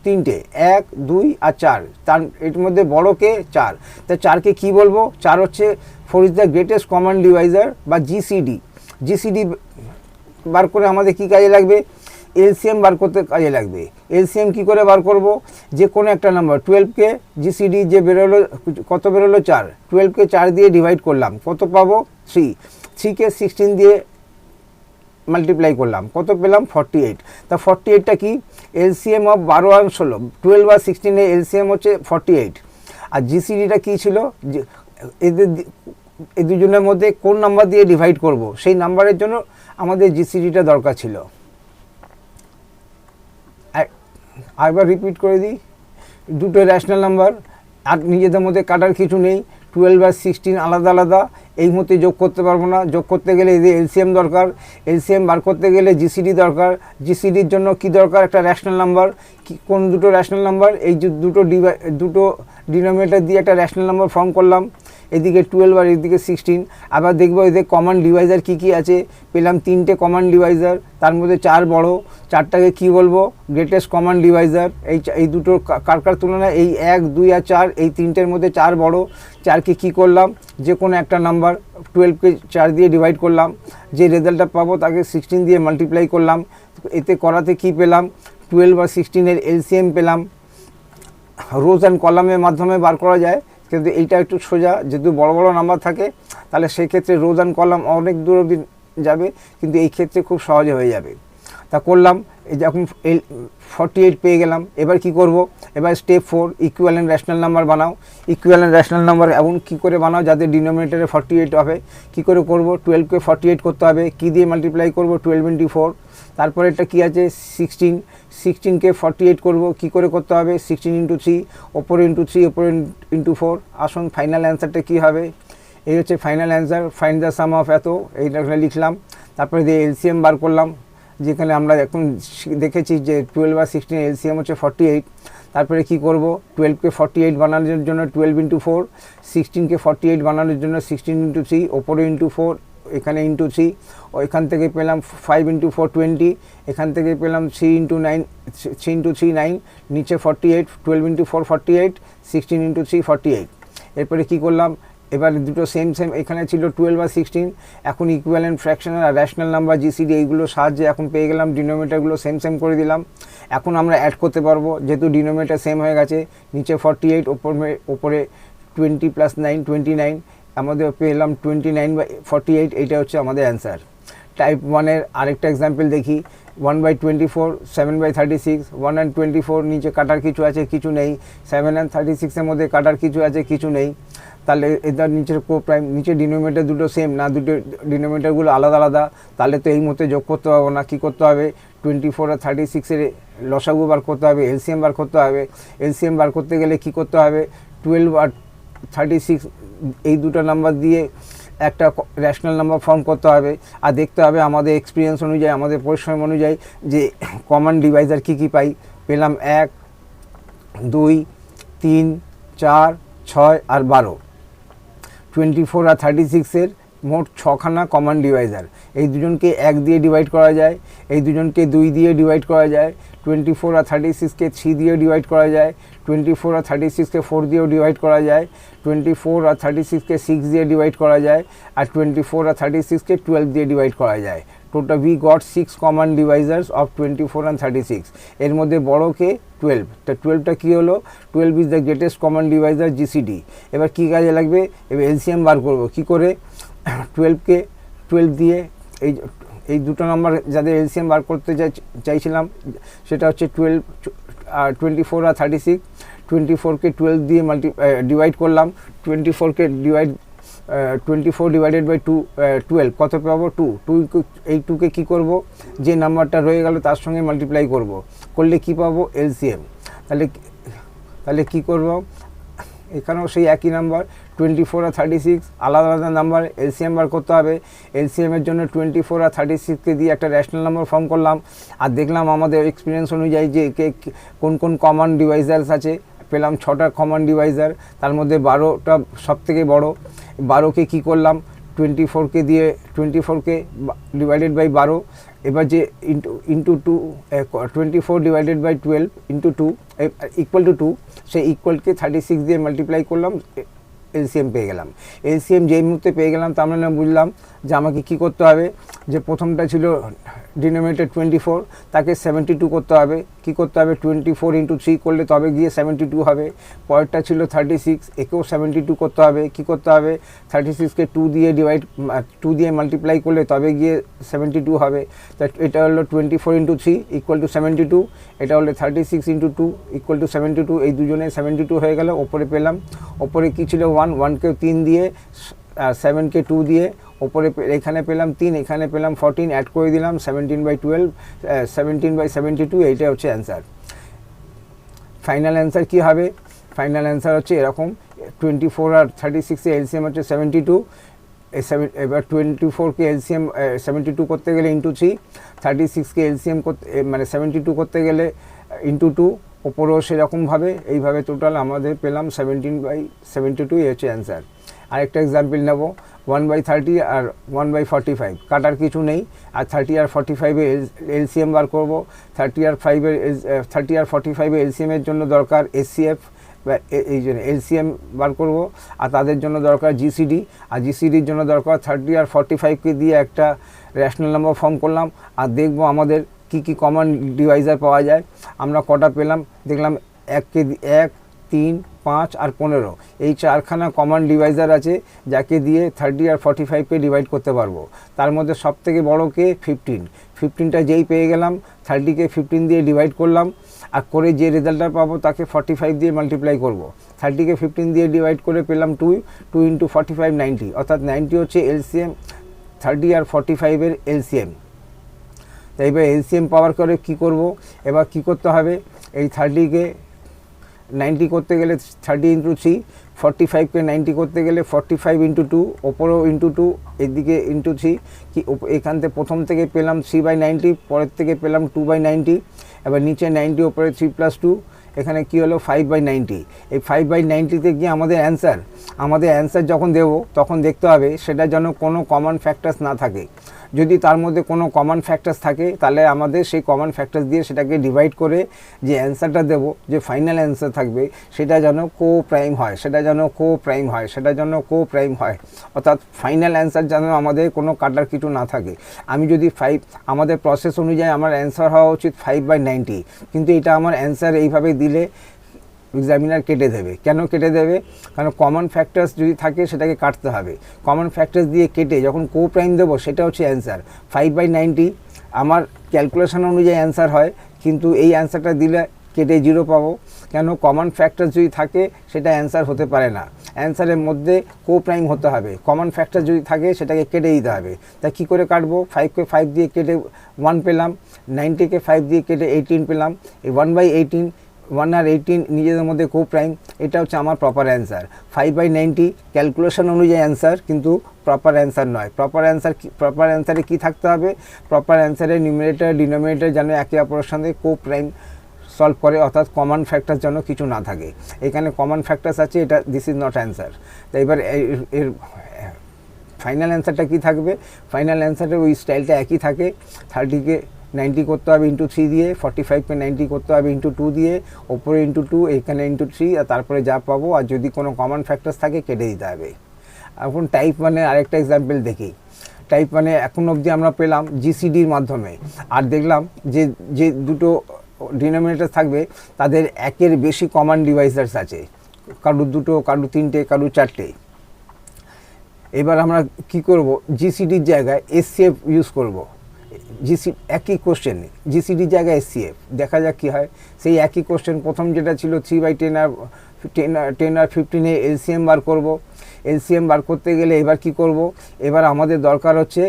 3টে, 1, 2 আর 4। তার এর মধ্যে বড় কে 4, তা 4কে কী বলবো, 4 হচ্ছে 4 is the greatest common divisor বা জিসিডি। জিসিডি বার করে আমাদের কি কাজে লাগবে, এলসিএম বার করতে কাজে লাগবে। এলসিএম কি করে বার করব, যে কোনো একটা নাম্বার 12কে জিসিডি যে বেরোলো, কত বেরোলো 4, 12কে 4 দিয়ে ডিভাইড করলাম, কত পাবো 3, 3কে 16 দিয়ে মাল্টিপ্লাই করলাম, কত পেলাম 48। তা 48টা কি, এলসিএম অফ 12 আর 16, 12 আর 16-এর এলসিএম হচ্ছে 48। আর জিসিডিটা কী ছিল, এদের এই দুজনের মধ্যে কোন নাম্বার দিয়ে ডিভাইড করব, সেই নাম্বারের জন্য আমাদের জিসিডিটা দরকার ছিল। আরেকবার রিপিট করে দিই, দুটো রেশনাল নাম্বার আর নিজেদের মধ্যে কাটার কিছু নেই, 12 আর 16 আলাদা আলাদা, এই মধ্যে যোগ করতে পারবো না। যোগ করতে গেলে এদের এলসিএম দরকার, এলসিএম বার করতে গেলে জিসিডি দরকার। জিসিডির জন্য কি দরকার, একটা রেশনাল নাম্বার। কোন দুটো রেশনাল নাম্বার, এই যে দুটো ডিনোমিনেটর দিয়ে একটা রেশনাল নাম্বার ফর্ম করলাম, এদিকে 12 আর এদিকে 16। আবার দেখবো এদের কমন ডিভাইজার কি কি আছে, পেলাম 3টে কমন ডিভাইজার, তার মধ্যে 4 বড়, 4টাকে কি বলবো, গ্রেটেস্ট কমন ডিভাইজার। এই দুটোর কার তুলনায় এই 1, 2 আর 4, এই 3টের মধ্যে 4 বড়। 4কে কি করলাম, যে কোনো একটা নাম্বার 12কে 4 দিয়ে ডিভাইড করলাম, যে রেজাল্টটা পাবো তাকে 16 দিয়ে মাল্টিপ্লাই করলাম। এতে করাতে কি পেলাম, 12 আর 16-এর এলসিএম পেলাম। রোজ অ্যান্ড কলামের মাধ্যমে বার করা যায়, কিন্তু এইটা একটু সোজা, যেহেতু বড় বড় নাম্বার থাকে তাহলে সেই ক্ষেত্রে রোজ অ্যান্ড কলাম অনেক দূর অবধি যাবে, কিন্তু এই ক্ষেত্রে খুব সহজে হয়ে যাবে। তা করলাম, এই যখন 48 পেয়ে গেলাম, এবার কি করব, এবার স্টেপ 4, ইকুইভ্যালেন্ট রেশনাল নাম্বার বানাও। ইকুইভ্যালেন্ট রেশনাল নাম্বার এমন কী করে বানাও যাদের ডিনোমিনেটরে 48 হবে। কী করে করব, 12কে 48 করতে হবে, কী দিয়ে মাল্টিপ্লাই করব, 12 × 4। তারপরে এটা কী আছে 16, 16কে 48 করব, কী করে করতে হবে, 16 × 3, ওপরে × 3, ওপরে × 4। আসুন ফাইনাল অ্যান্সারটা কী হবে, এই হচ্ছে final answer, find the some of এত, এইটা লিখলাম। তারপরে দিয়ে এলসিএম বার করলাম, যেখানে আমরা এখন দেখেছি যে 12 আর 16 এলসিএম হচ্ছে 48। তারপরে কি করব, 12কে 48 বানানোর জন্য 12 ইন্টু 4, 16কে 48 বানানোর জন্য 16 ইন্টু 3, ওপরে ইন্টু 4, এখানে ইন্টু 3, এখান থেকে পেলাম 5 ইন্টু 4 20, এখান থেকে পেলাম 3 ইন্টু 9, 3 ইন্টু 3 9, নিচে 48, 12 ইন্টু 4 48, 16 ইন্টু 3 48। এরপরে কী করলাম, এবার দুটো সেম এখানে ছিল 12 আর 16, এখন ইকুইভ্যালেন্ট ফ্র্যাকশনাল আর র্যাশনাল নাম্বার জিসিডি এইগুলোর সাহায্যে এখন পেয়ে গেলাম, ডিনোমিনেটরগুলো সেম করে দিলাম। এখন আমরা অ্যাড করতে পারবো, যেহেতু ডিনোমিনেটর সেম হয়ে গেছে, নিচে 48, ওপরে 20 প্লাস 9 29, আমাদের পেলাম 29/48, এইটা হচ্ছে আমাদের অ্যান্সার। টাইপ 1-এর আরেকটা এক্সাম্পল দেখি, 1/24, 7/36, 1 and 24 নিচে কাটার কিছু আছে, কিছু নেই, 7 and 36-এর মধ্যে কাটার কিছু আছে, কিছু নেই, তাহলে এদের নিচের কোপ্রাইম, নিচে ডিনোমিনেটর দুটো সেম না, দুটো ডিনোমিনেটরগুলো আলাদা আলাদা, তাহলে তো এই মধ্যে যোগ করতে পারবো না। কী করতে হবে, 24 আর 36-এর লসাগু বার করতে হবে, এলসিএম বার করতে হবে। এলসিএম বার করতে গেলে কী করতে হবে, 12 আর 36 এই দুটো নাম্বার দিয়ে একটা র্যাশনাল নাম্বার ফর্ম করতে হবে, আর দেখতে হবে আমাদের এক্সপিরিয়েন্স অনুযায়ী, আমাদের পরিশ্রম অনুযায়ী যে কমন ডিভাইজার কী কী পাই। পেলাম 1 2 3 4 6 আর 12, 24 আর 36-এর মোট 6খানা কমন ডিভাইজার। এই দুজনকে 1 দিয়ে ডিভাইড করা যায়, এই দুজনকে 2 দিয়ে ডিভাইড করা যায়, 24 আর 36-কে 3 দিয়ে ডিভাইড করা যায়, 24 আর 36-কে 4 দিয়েও ডিভাইড করা যায়, 24 আর 36-কে 6 দিয়ে ডিভাইড করা যায়, আর 24 আর 36-কে 12 দিয়ে ডিভাইড করা যায়। Total we got 6 common divisors of 24 and 36। এর মধ্যে বড় কে 12, তা 12টা কী হলো, 12 is the greatest common Deviser GCD. এবার কী কাজে লাগবে, এবার এলসিএম বার করবো। কী করে, 12কে 12 দিয়ে এই দুটো নাম্বার যাদের এলসিএম বার করতে চাইছিলাম সেটা হচ্ছে 24 আর 36, 24কে 12 দিয়ে ডিভাইড করলাম, 24কে 24 ডিভাইডেড বাই 12 কত পাবো, 2। এই 2কে কী করবো, যে নাম্বারটা রয়ে গেল তার সঙ্গে মাল্টিপ্লাই করব, করলে কি পাবো, এলসিএম। তাহলে কী করব, এখানেও সেই একই নাম্বার, 24 আর 36 আলাদা আলাদা নাম্বার, এলসিএম বার করতে হবে। এলসিএমের জন্য 24 আর 36-কে দিয়ে একটা র্যাশনাল নাম্বার ফর্ম করলাম, আর দেখলাম আমাদের এক্সপিরিয়েন্স অনুযায়ী যে কোন কোন কমন ডিভাইজার্স আছে। পেলাম 6টা কমন ডিভাইজার, তার মধ্যে 12টা সব থেকে বড়ো। 12কে কী করলাম, 24কে দিয়ে 24কে ডিভাইডেড বাই 12, এবার যে into 2, 24 divided by 12 into 2 equal to 2, সেই ইকুয়ালকে 36 দিয়ে মাল্টিপ্লাই করলাম, এলসিএম পেয়ে গেলাম। এলসিএম যেই মুহূর্তে পেয়ে গেলাম তার মানে বুঝলাম যে আমাকে কী করতে হবে, যে প্রথমটা ছিল ডিনোমিনেটর 24, তাকে 72 করতে হবে। কী করতে হবে, 24 ইন্টু 3 করলে তবে গিয়ে 72 হবে। পরেরটা ছিল 36, একেও 72 করতে হবে। কী করতে হবে, 36-কে 2 দিয়ে মাল্টিপ্লাই করলে তবে গিয়ে 72 হবে। তা এটা হলো 24 ইন্টু 3 ইকুয়াল টু 72, এটা হলো 36 ইন্টু 2 ইকুয়াল টু 72, এই দুজনে 72 হয়ে গেল। ওপরে পেলাম, ওপরে কী ছিল 1কেও 3 দিয়ে, 7কে 2 দিয়ে, ওপরে এখানে পেলাম 3, এখানে পেলাম 14, অ্যাড করে দিলাম 17/12, 17/72, এইটা হচ্ছে অ্যান্সার। ফাইনাল অ্যান্সার কী হবে, ফাইনাল অ্যান্সার হচ্ছে এরকম, 24 আর 36-এর এলসিএম হচ্ছে 72। এবার 24কে এলসিএম 72 করতে গেলে ইন্টু 3, 36কে এলসিএম করতে মানে 72 করতে গেলে ইন্টু 2, ওপরেও সেরকমভাবে, এইভাবে টোটাল আমাদের পেলাম 17/72, এই হচ্ছে অ্যান্সার। আরেকটা এক্সাম্পল নেব, 1/30 আর 1/45, কাটার কিছু নেই, আর 30 আর 45-এর এলসিএম বার করব। 30 আর 45-এর এলসিএমের জন্য দরকার এসসিএফ, এই জন্য এলসিএম বার করব, আর তাদের জন্য দরকার জিসিডি, আর জিসিডির জন্য দরকার 30 আর 45-কে দিয়ে একটা র্যাশনাল নাম্বার ফর্ম করলাম, আর দেখব আমাদের কি কি কমন ডিভাইজার পাওয়া যায়। আমরা কটা পেলাম দেখলাম, 1, 3, 5 আর 15, এই 4খানা কমন ডিভাইজার আছে যাকে দিয়ে 30 আর 45-কে ডিভাইড করতে পারবো। তার মধ্যে সবথেকে বড় কে 15টা যেই পেয়ে গেলাম, 30কে 15 দিয়ে ডিভাইড করলাম, আর করে যে রেজাল্টটা পাবো তাকে 45 দিয়ে মাল্টিপ্লাই করব। 30কে 15 দিয়ে ডিভাইড করে পেলাম 2 ইন্টু 45 90, অর্থাৎ 90 হচ্ছে এলসিএম, 30 আর 45-এর এলসিএম। তাই এবার এলসিএম পাওয়ার করে কী করব, এবার কী করতে হবে, এই 30কে 90 করতে গেলে 30 ইন্টু 3, 45কে 90 করতে গেলে 45 ইন্টু 2, ওপরেও ইন্টু 2, এদিকে ইন্টু 3, কি এখান থেকে প্রথম থেকে পেলাম 3/90, পরের থেকে পেলাম 2/90, এবার নিচে 90, ওপরে 3 + 2, এখানে কি হলো 5/90। এই 5/90-তে গিয়ে আমাদের অ্যান্সার যখন দেবো তখন দেখতে হবে সেটা যেন কোনো কমন ফ্যাক্টরস না থাকে। যদি তার মধ্যে কোনো কমন ফ্যাক্টরস থাকে তাহলে আমাদের সেই কমন ফ্যাক্টরস দিয়ে সেটাকে ডিভাইড করে যে অ্যান্সারটা দেবো, যে ফাইনাল অ্যান্সার থাকবে, সেটা যেন কো প্রাইম হয়, অর্থাৎ ফাইনাল অ্যান্সার যেন আমাদের কোনো কাটার কিছু না থাকে। আমি যদি আমাদের প্রসেস অনুযায়ী আমার অ্যান্সার হওয়া উচিত 5/90, কিন্তু এটা আমার অ্যান্সার এইভাবে দিলে এক্সামিনার কেটে দেবে। কেন কেটে দেবে? কারণ কমন ফ্যাক্টরস যদি থাকে সেটাকে কাটতে হবে। কমন ফ্যাক্টরস দিয়ে কেটে যখন কো প্রাইম দেবো সেটা হচ্ছে অ্যান্সার। 5/90 আমার ক্যালকুলেশন অনুযায়ী অ্যান্সার হয়, কিন্তু এই অ্যান্সারটা দিলে কেটে 0 পাবো। কেন? কমন ফ্যাক্টরস যদি থাকে সেটা অ্যান্সার হতে পারে না, অ্যান্সারের মধ্যে কো প্রাইম হতে হবে। কমন ফ্যাক্টর যদি থাকে সেটাকে কেটে দিতে হবে। তাই কী করে কাটবো? 5কে 5 দিয়ে কেটে 1 পেলাম, 90কে 5 দিয়ে কেটে 18 পেলাম। এই 1/18, 1 আর 18 নিজেদের মধ্যে কো প্রাইম, এটা হচ্ছে আমার প্রপার অ্যান্সার। 5/90 ক্যালকুলেশন অনুযায়ী অ্যান্সার, কিন্তু প্রপার অ্যান্সার নয়। প্রপার অ্যান্সারে কী থাকতে হবে? প্রপার অ্যান্সারে নিউমারেটর ডিনোমিনেটর যেন একে অপরের সঙ্গে কো প্রাইম সলভ করে, অর্থাৎ কমন ফ্যাক্টর যেন কিছু না থাকে। এখানে কমন ফ্যাক্টরস আছে, এটা দিস ইজ নট অ্যান্সার। তো এবার এর ফাইনাল অ্যান্সারটা কী থাকবে? ফাইনাল অ্যান্সারের ওই স্টাইলটা একই থাকে। 30কে 90 করতে হবে ইন্টু 3 দিয়ে, 45কে 90 করতে হবে ইন্টু 2 দিয়ে, ওপরে ইন্টু 2, এখানে ইন্টু 3, আর তারপরে যা পাবো। আর যদি কোনো কমন ফ্যাক্টরস থাকে কেটে দিতে হবে। এখন টাইপ 1-এর আরেকটা এক্সাম্পল দেখি। টাইপ 1-এ এখন অবধি আমরা পেলাম জিসিডির মাধ্যমে, আর দেখলাম যে দুটো ডিনোমিনেটর থাকবে তাদের একের বেশি কমন ডিভাইসার্স আছে, কারুর 2, কারুর 3, কারুর 4। এবার আমরা কি করব? জিসিডির জায়গায় এসসিএফ ইউজ করব। একই কোশ্চেন, জিসিডির জায়গায় এসসিএফ, দেখা যাক কী হয়। সেই একই কোশ্চেন, প্রথম যেটা ছিল 3/10 আর 10 আর 15-এ এলসিএম বার করব। এলসিএম বার করতে গেলে এবার কি করব? এবার আমাদের দরকার হচ্ছে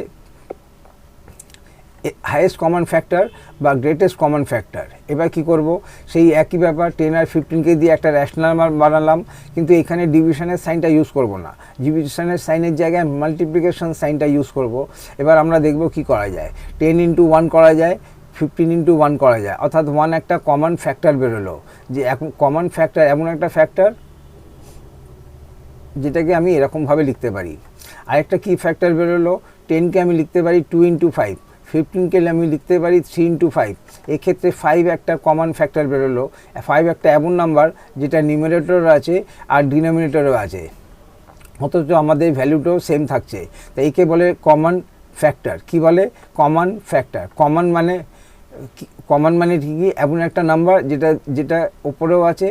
হাইয়েস্ট কমন ফ্যাক্টর বা গ্রেটেস্ট কমন ফ্যাক্টর। এবার কি করব? সেই একই ব্যাপার, 10 আর 15কে দিয়ে একটা র্যাশনাল বানালাম, কিন্তু এখানে ডিভিশনের সাইনটা ইউজ করব না। ডিভিশনের সাইনের জায়গায় মাল্টিপ্লিকেশন সাইনটা ইউজ করব। এবার আমরা দেখব কি করা যায়। 10 × 1 করা যায়, 15 × 1 করা যায়, অর্থাৎ 1 একটা কমন ফ্যাক্টর বেরোলো। যে এখন কমন ফ্যাক্টর এমন একটা ফ্যাক্টর যেটাকে আমি এরকমভাবে লিখতে পারি। আরেকটা কি ফ্যাক্টর বেরোলো? 10কে আমি লিখতে পারি 2 × 5, 15কে আমি লিখতে পারি 3 × 5। এক্ষেত্রে 5 একটা কমন ফ্যাক্টর বেরোলো। 5 একটা এমন নাম্বার যেটা নিউমারেটরও আছে আর ডিনোমিনেটরও আছে, অথচ আমাদের ভ্যালুটাও সেম থাকছে। তাই একে বলে কমন ফ্যাক্টর। কি বলে? Common factor. কমন মানে ঠিকই এমন একটা নাম্বার যেটা ওপরেও আছে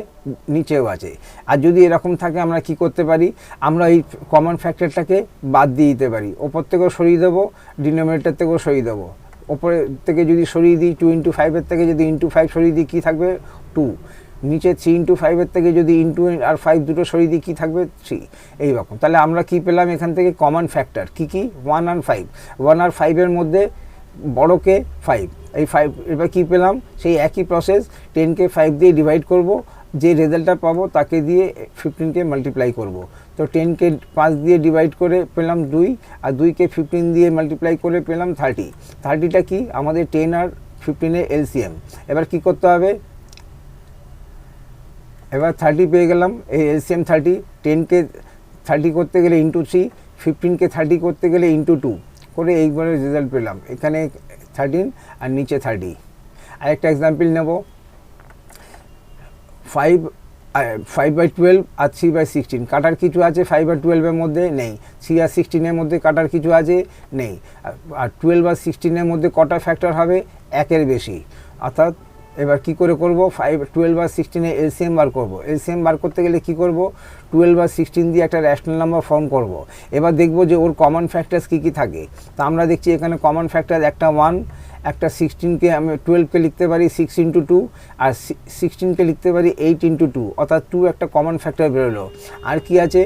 নিচেও আছে। আর যদি এরকম থাকে আমরা কি করতে পারি? আমরা এই কমন ফ্যাক্টরটাকে বাদ দিয়ে দিতে পারি। ওপর থেকেও সরিয়ে দেবো, ডিনোমিনেটর থেকেও সরিয়ে দেবো। ওপরে থেকে যদি সরিয়ে দিই 2 × 5-এর থেকে যদি ইন্টু 5 সরিয়ে দিই কী থাকবে? 2। নিচে 3 × 5-এর থেকে যদি ইন্টু আর 5 দুটো সরিয়ে দিই কী থাকবে? 3। এইরকম। তাহলে আমরা কি পেলাম এখান থেকে? Common factor. কি 1 আর 5। 1 আর 5-এর মধ্যে বড়কে 5। এই 5 এবার কী পেলাম? সেই একই প্রসেস, 10কে 5 দিয়ে ডিভাইড করব, যে রেজাল্টটা পাবো তাকে দিয়ে 15কে মাল্টিপ্লাই করব। তো 10কে 5 দিয়ে ডিভাইড করে পেলাম 2, আর 2কে 15 দিয়ে মাল্টিপ্লাই করে পেলাম 30। 30টা কি? আমাদের 10 আর 15-এর এলসিএম। এবার কি করতে হবে? এবার 30 পেয়ে গেলাম, এই এলসিএম 30। 10কে 30 করতে গেলে ইন্টু 3, 15কে 30 করতে গেলে ইন্টু 2 করে এইবারে রেজাল্ট পেলাম। এখানে 13 আর নিচে 30। আরেকটা এক্সাম্পল নেব। 5/12 আর 3/16 কাটার কিছু আছে? 5 আর 12-এর মধ্যে নেই। 3 আর 16-এর মধ্যে কাটার কিছু আছে? নেই। আর 12 আর 16-এর মধ্যে কটা ফ্যাক্টর হবে? একের বেশি। অর্থাৎ এবার কি করে করব? 12 আর 16-এর এলসিএম বার করব। এলসিএম বার করতে গেলে কি করব? 12 আর 16 দিয়ে একটা র্যাশনাল নাম্বার ফর্ম করব। এবার দেখব যে ওর কমন ফ্যাক্টরস কী থাকে। তা আমরা দেখছি এখানে কমন ফ্যাক্টর একটা 1, একটা 16কে আমি 12কে লিখতে পারি 6 × 2, আর 16কে লিখতে পারি 8 × 2, অর্থাৎ 2 একটা কমন ফ্যাক্টর বেরোলো। আর কি আছে?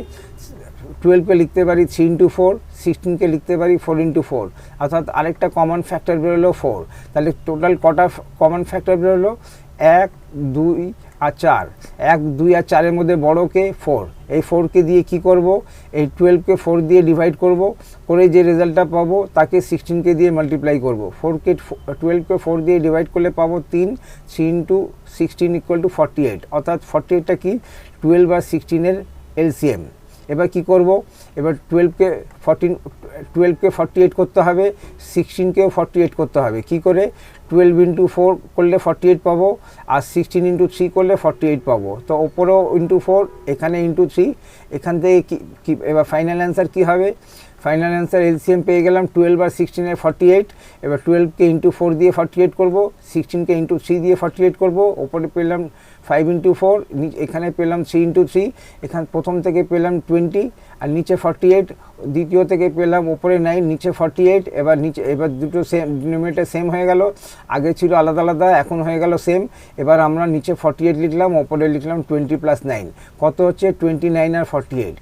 12কে লিখতে পারি 3 × 4, 16কে লিখতে পারি 4 × 4, অর্থাৎ আরেকটা কমন ফ্যাক্টর বেরোলো 4। তাহলে টোটাল কটা কমন ফ্যাক্টর বেরোলো? 1, 2 আর 4, 1 2 আর 4-এর মধ্যে বড় কে 4, এই 4কে দিয়ে কি করব, এই 12কে 4 দিয়ে ডিভাইড করব, করে যে রেজাল্টটা পাবো তাকে 16কে দিয়ে মাল্টিপ্লাই করব। 12কে 4 দিয়ে ডিভাইড করলে পাবো 3 ইন্টু 16 ইকুয়াল টু 48, অর্থাৎ 48টা কি 12 আর 16-এর এলসিএম। এবার কি করব, এবার 12কে 48 করতে হবে, 16কেও 48 করতে হবে। কি করে, 12 ইন্টু 4 করলে 48 পাবো, আর 16 ইন্টু 3 করলে 48 পাবো। তো ওপরেও ইন্টু 4, এখানে ইন্টু 3, এখান থেকে কি এবার ফাইনাল অ্যান্সার কী হবে, ফাইনাল অ্যান্সার এলসিএম পেয়ে গেলাম 12 আর 16-এর 48। এবার 12কে ইন্টু 4 দিয়ে 48 করব, 16কে ইন্টু 3 দিয়ে 48 করব, ওপরে পেলাম 5 ইন্টু 4, এখানে পেলাম 3 ইন্টু 3, এখানে প্রথম থেকে পেলাম 20 আর নিচে 48, দ্বিতীয় থেকে পেলাম ওপরে 9 নিচে 48। এবার দুটো সেম ডিনোমিনেটর সেম হয়ে গেল, আগে ছিল আলাদা আলাদা, এখন হয়ে গেল সেম। এবার আমরা নিচে 48 লিখলাম, ওপরে লিখলাম 20 প্লাস 9, কত হচ্ছে 29 আর 48।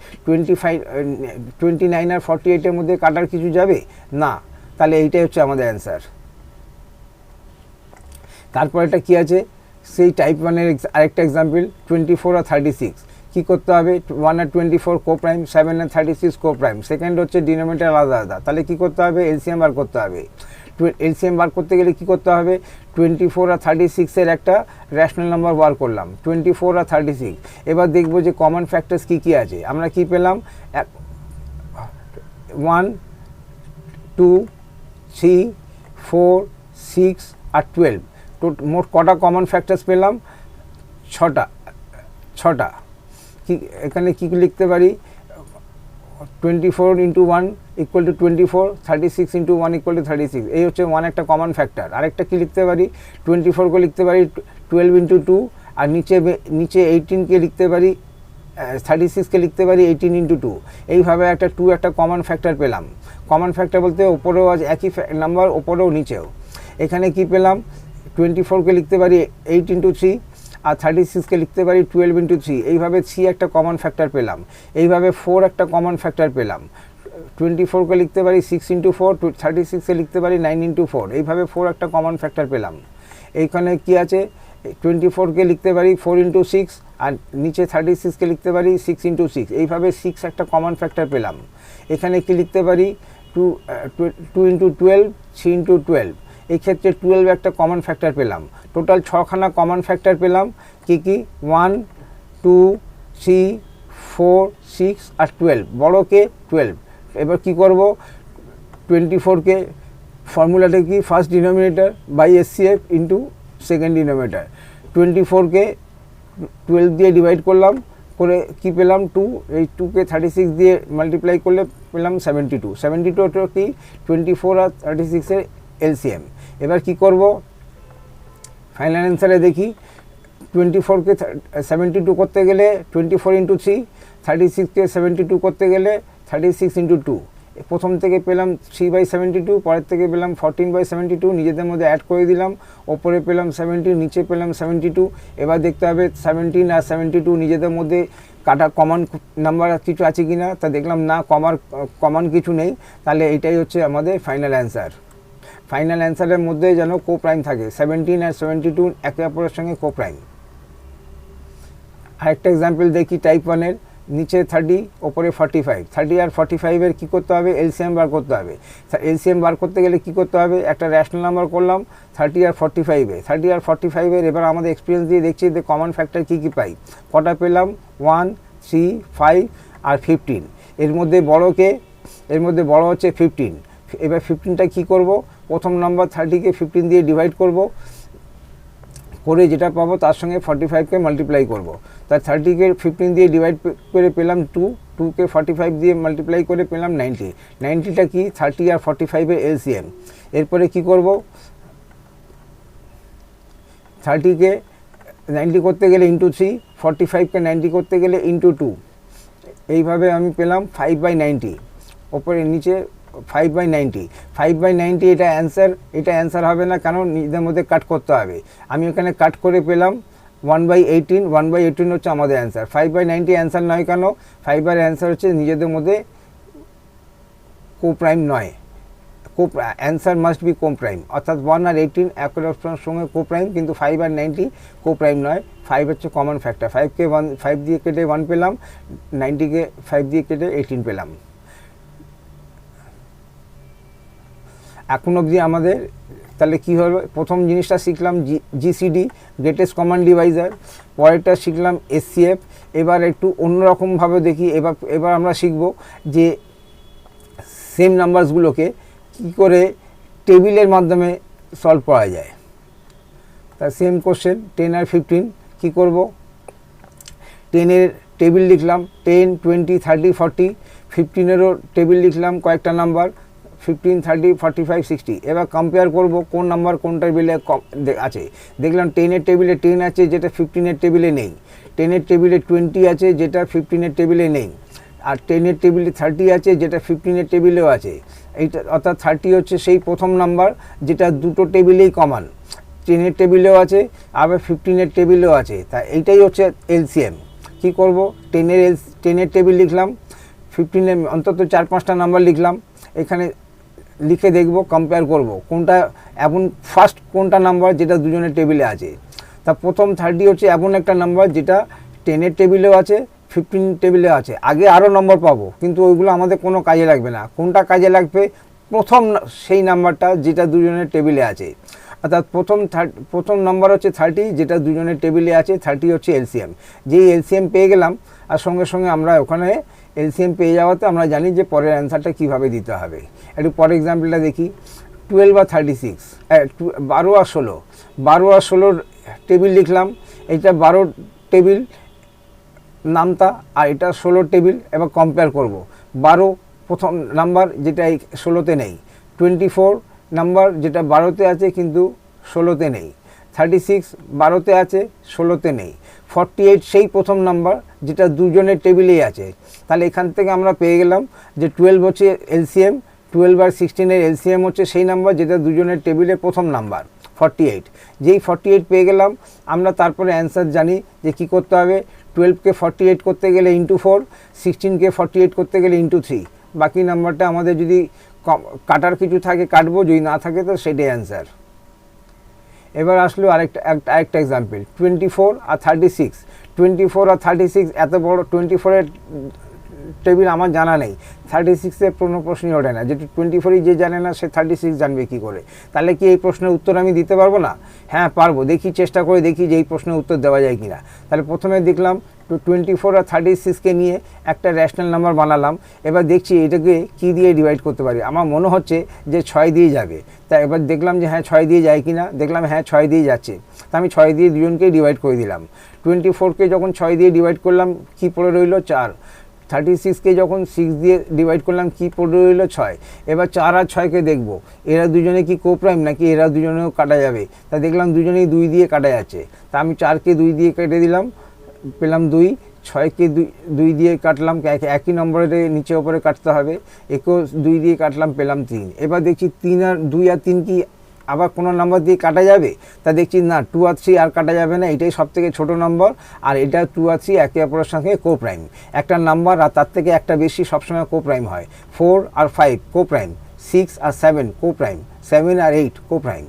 29 আর 48-এর মধ্যে কাটার কিছু যাবে না, তাহলে এইটাই হচ্ছে আমাদের অ্যান্সার। তারপরেটা কি আছে, সেই টাইপ 1-এর আরেকটা এক্সাম্পল, 24 আর 36। কী করতে হবে, 1 আর 24 কো প্রাইম, 7 আর 36 কো প্রাইম। সেকেন্ড হচ্ছে ডিনোমিনেটর আলাদা আলাদা, তাহলে কী করতে হবে, এলসিএম বার করতে হবে। এলসিএম বার করতে গেলে কী করতে হবে, 24 আর 36-এর একটা র্যাশনাল নাম্বার বার করলাম, 24 আর 36। এবার দেখবো যে কমন ফ্যাক্টরস কী কী আছে। আমরা কি পেলাম, 1 2 3 4 6 আর 12, মোট কটা কমন ফ্যাক্টরস পেলাম, ছটা। কি এখানে কী লিখতে পারি, 24 into 1 equal to 24, 36 into 1 equal to 36, এই হচ্ছে 1 একটা কমন ফ্যাক্টর। আরেকটা কি লিখতে পারি, 24কে লিখতে পারি 12 ইন্টু 2, আর নিচে 18কে লিখতে পারি, 36কে লিখতে পারি 18 ইন্টু 2। এইভাবে একটা 2 একটা কমন ফ্যাক্টর পেলাম। কমন ফ্যাক্টর বলতে ওপরেও আছে একই নাম্বার, ওপরেও নিচেও। এখানে কি পেলাম, 24কে লিখতে পারি 8 ইন্টু 3, আর 36কে লিখতে পারি 12 ইন্টু 3। এইভাবে 3 একটা কমন ফ্যাক্টর পেলাম। এইভাবে 4 একটা কমন ফ্যাক্টর পেলাম। 24কে লিখতে পারি 6 ইন্টু 4, 36কে লিখতে পারি 9 ইন্টু 4। এইভাবে 4 একটা কমন ফ্যাক্টর পেলাম। এইখানে কি আছে, 24কে লিখতে পারি 4 ইন্টু 6, আর নিচে 36কে লিখতে পারি 6 ইন্টু 6। এইভাবে 6 একটা কমন ফ্যাক্টর পেলাম। এখানে কি লিখতে পারি, 2 ইন্টু 12, 3 ইন্টু 12। এই ক্ষেত্রে 12 একটা কমন ফ্যাক্টর পেলাম। টোটাল 6খানা কমন ফ্যাক্টর পেলাম। কি 1 2 3 4 6 আর 12, বড়কে 12। এবার কি করব, 24কে ফর্মুলাটা কি, first denominator by SCF into second denominator. 24কে 12 দিয়ে ডিভাইড করলাম, করে কি পেলাম 2, এই 2কে 36 দিয়ে মাল্টিপ্লাই করলে পেলাম 72। 72টা কি 24 আর 36-এর এলসিএম। এবার কি করব, ফাইনাল অ্যান্সারে দেখি, 24কে 72 করতে গেলে 24 ইন্টু 3, 36কে 72 করতে গেলে 36 ইন্টু 2। প্রথম থেকে পেলাম 3/72, পরের থেকে পেলাম 14/72, নিজেদের মধ্যে অ্যাড করে দিলাম, ওপরে পেলাম 70, নিচে পেলাম 72। এবার দেখতে হবে 17 আর 72 নিজেদের মধ্যে কাটা কমন নাম্বার কিছু আছে কি না, তা দেখলাম না, কমন কিছু নেই। তাহলে এটাই হচ্ছে আমাদের ফাইনাল অ্যান্সার। ফাইনাল অ্যান্সারের মধ্যে যেন কো প্রাইম থাকে, 17 আর 72 একে অপরের সঙ্গে কো প্রাইম। আরেকটা এক্সাম্পল দেখি টাইপ 1-এর, নিচে 30 ওপরে 45। 30 আর 45-এর কী করতে হবে, এলসিএম বার করতে হবে। এলসিএম বার করতে গেলে কী করতে হবে, একটা র্যাশনাল নাম্বার করলাম 30 আর 45-এ। 30 আর 45-এর এবার আমাদের এক্সপিরিয়েন্স দিয়ে দেখছি যে কমন ফ্যাক্টর কী কী পাই। কটা পেলাম, 1 3 5 আর 15। এর মধ্যে বড় হচ্ছে 15। এবার 15টা কী করব, প্রথম নাম্বার 30কে 15 দিয়ে ডিভাইড করব, করে যেটা পাবো তার সঙ্গে 45কে মাল্টিপ্লাই করব। তাই 30কে 15 দিয়ে ডিভাইড করে পেলাম 2, 2কে 45 দিয়ে মাল্টিপ্লাই করে পেলাম 90। 90টা কি 30 আর 45-এর এলসিএম। এরপরে কি করব, 30কে 90 করতে গেলে ইন্টু 3, 45কে 90 করতে গেলে ইন্টু 2। এইভাবে আমি পেলাম 5/90, ওপরে নিচে 5/90। 5/90 এটা অ্যান্সার হবে না, কারণ নিজেদের মধ্যে কাট করতে হবে। আমি এখানে কাট করে পেলাম 1/18। 1/18 হচ্ছে আমাদের অ্যান্সার। 5/90 অ্যান্সার নয় কেন, 5-এর অ্যান্সার হচ্ছে নিজেদের মধ্যে কো প্রাইম নয়, অ্যান্সার মাস্ট বি কোপ্রাইম, অর্থাৎ 1 আর 18 একই অপশনের সঙ্গে কোপ্রাইম, কিন্তু 5 আর 90 কোপ্রাইম নয়। 5 হচ্ছে কমন ফ্যাক্টর, 5 দিয়ে কেটে 1 পেলাম, 90কে 5 দিয়ে কেটে 18 পেলাম। এখন অবধি আমাদের তাহলে কী হলো, প্রথম জিনিসটা শিখলাম জিসিডি, গ্রেটেস্ট কমন ডিভাইজার, পরেরটা শিখলাম এসসিএফ। এবার একটু অন্যরকমভাবে দেখি, এবার আমরা শিখব যে সেম নাম্বারসগুলোকে কী করে টেবিলের মাধ্যমে সলভ করা যায়। তা সেম কোশ্চেন 10 আর 15 কী করব, 10-এর টেবিল লিখলাম 10, 20, 30, 40, 15-এরও টেবিল লিখলাম কয়েকটা নাম্বার 15, 30, 45, 60। এবার কম্পেয়ার করব কোন নাম্বার কোন টেবিলে আছে। দেখলাম 10-এর টেবিলে 10 আছে যেটা 15-এর টেবিলে নেই, 10-এর টেবিলে 20 আছে যেটা 15-এর টেবিলে নেই, আর 10-এর টেবিলে 30 আছে যেটা 15-এর টেবিলেও আছে। এইটা অর্থাৎ 30 হচ্ছে সেই প্রথম নাম্বার যেটা দুটো টেবিলেই কমন, 10-এর টেবিলেও আছে আবার 15-এর টেবিলেও আছে। তা এইটাই হচ্ছে এলসিএম। কী করব, 10-এর টেবিল লিখলাম, 15-এর অন্তত 4-5টা নাম্বার লিখলাম, এখানে লিখে দেখব, কম্পেয়ার করব কোনটা এমন ফার্স্ট কোনটা নাম্বার যেটা দুজনের টেবিলে আছে। তা প্রথম 30 হচ্ছে এমন একটা নাম্বার যেটা 10-এর টেবিলেও আছে 15 টেবিলে আছে। আগে আরও নম্বর পাবো কিন্তু ওইগুলো আমাদের কোনো কাজে লাগবে না। কোনটা কাজে লাগবে, প্রথম সেই নাম্বারটা যেটা দুজনের টেবিলে আছে, অর্থাৎ প্রথম নাম্বার হচ্ছে 30 যেটা দুজনের টেবিলে আছে, 30 হচ্ছে এলসিএম। যেই এলসিএম পেয়ে গেলাম আর সঙ্গে সঙ্গে আমরা ওখানে এলসিএম পেয়ে যাওয়াতে আমরা জানি যে পরের অ্যান্সারটা কীভাবে দিতে হবে। একটু পরের এক্সাম্পলটা দেখি। 12 আর 36, 12 আর 16, 12 আর 16 টেবিল লিখলাম, এটা 12 টেবিল নামতা আর এটা 16 টেবিল। এবার কম্পেয়ার করব, 12 প্রথম নাম্বার যেটা এই 16তে নেই, 24 নাম্বার যেটা 12তে আছে কিন্তু 16তে নেই, 36 12তে আছে 16তে নেই, 48 সেই প্রথম নাম্বার যেটা দুজনের টেবিলেই আছে। তাহলে এখান থেকে আমরা পেয়ে গেলাম যে 12 হচ্ছে এলসিএম, 12 আর 16-এর এলসিএম হচ্ছে সেই নাম্বার যেটা দুজনের টেবিলের প্রথম নাম্বার 48। যেই 48 পেয়ে গেলাম আমরা তারপরে অ্যান্সার জানি যে কী করতে হবে, 12কে 48 করতে গেলে ইন্টু 4, 16কে 48 করতে গেলে ইন্টু 3। বাকি নাম্বারটা আমাদের যদি কাটার কিছু থাকে কাটবো, যদি না থাকে তো সেটাই অ্যান্সার। এবার আসলো আরেকটা এক্সাম্পল, 24 আর 36। 24 আর 36 এত বড় 24-এর টেবিল আমার জানা নেই, 36-এর কোনো প্রশ্নই ওঠে না। যেটা 24-ই যে জানে না সে 36 জানবে কী করে? তাহলে কি এই প্রশ্নের উত্তর আমি দিতে পারবো না? হ্যাঁ পারবো, দেখি চেষ্টা করে দেখি যে এই প্রশ্নের উত্তর দেওয়া যায় কি না। তাহলে প্রথমে দেখলাম 24 আর 36কে নিয়ে একটা র্যাশনাল নাম্বার বানালাম। এবার দেখছি এটাকে কী দিয়ে ডিভাইড করতে পারি। আমার মনে হচ্ছে যে 6 দিয়ে যাবে। তা এবার দেখলাম যে হ্যাঁ 6 দিয়ে যায় কি না, দেখলাম হ্যাঁ 6 দিয়ে যাচ্ছে। তা আমি 6 দিয়ে দুজনকেই ডিভাইড করে দিলাম। 24কে যখন 6 দিয়ে ডিভাইড করলাম কী পড়ে রইল 4, 36কে যখন 6 দিয়ে ডিভাইড করলাম কী পড়ে রইল 6। এবার 4 আর 6কে দেখব এরা দুজনে কি কোপ্রাইম নাকি এরা দুজনেও কাটা যাবে। তা দেখলাম দুজনেই 2 দিয়ে কাটা যাচ্ছে। তা আমি 4কে 2 দিয়ে কেটে দিলাম, পেলাম 2, 6কে 2 দিয়ে কাটলাম, একই নম্বরে নিচে ওপরে কাটতে হবে, একেও 2 দিয়ে কাটলাম, পেলাম 3। এবার দেখছি 2 আর 3 কি আবার কোনো নাম্বার দিয়ে কাটা যাবে? তা দেখছি না, 2 আর 3 আর কাটা যাবে না, এটাই সব থেকে ছোটো নম্বর। আর এটা 2 আর 3 একে অপরের সঙ্গে কোপ্রাইম। একটা নাম্বার আর তার থেকে একটা বেশি সবসময় কোপ্রাইম হয়। 4 আর 5 কোপ্রাইম, 6 আর 7 কোপ্রাইম, 7 আর 8 কোপ্রাইম।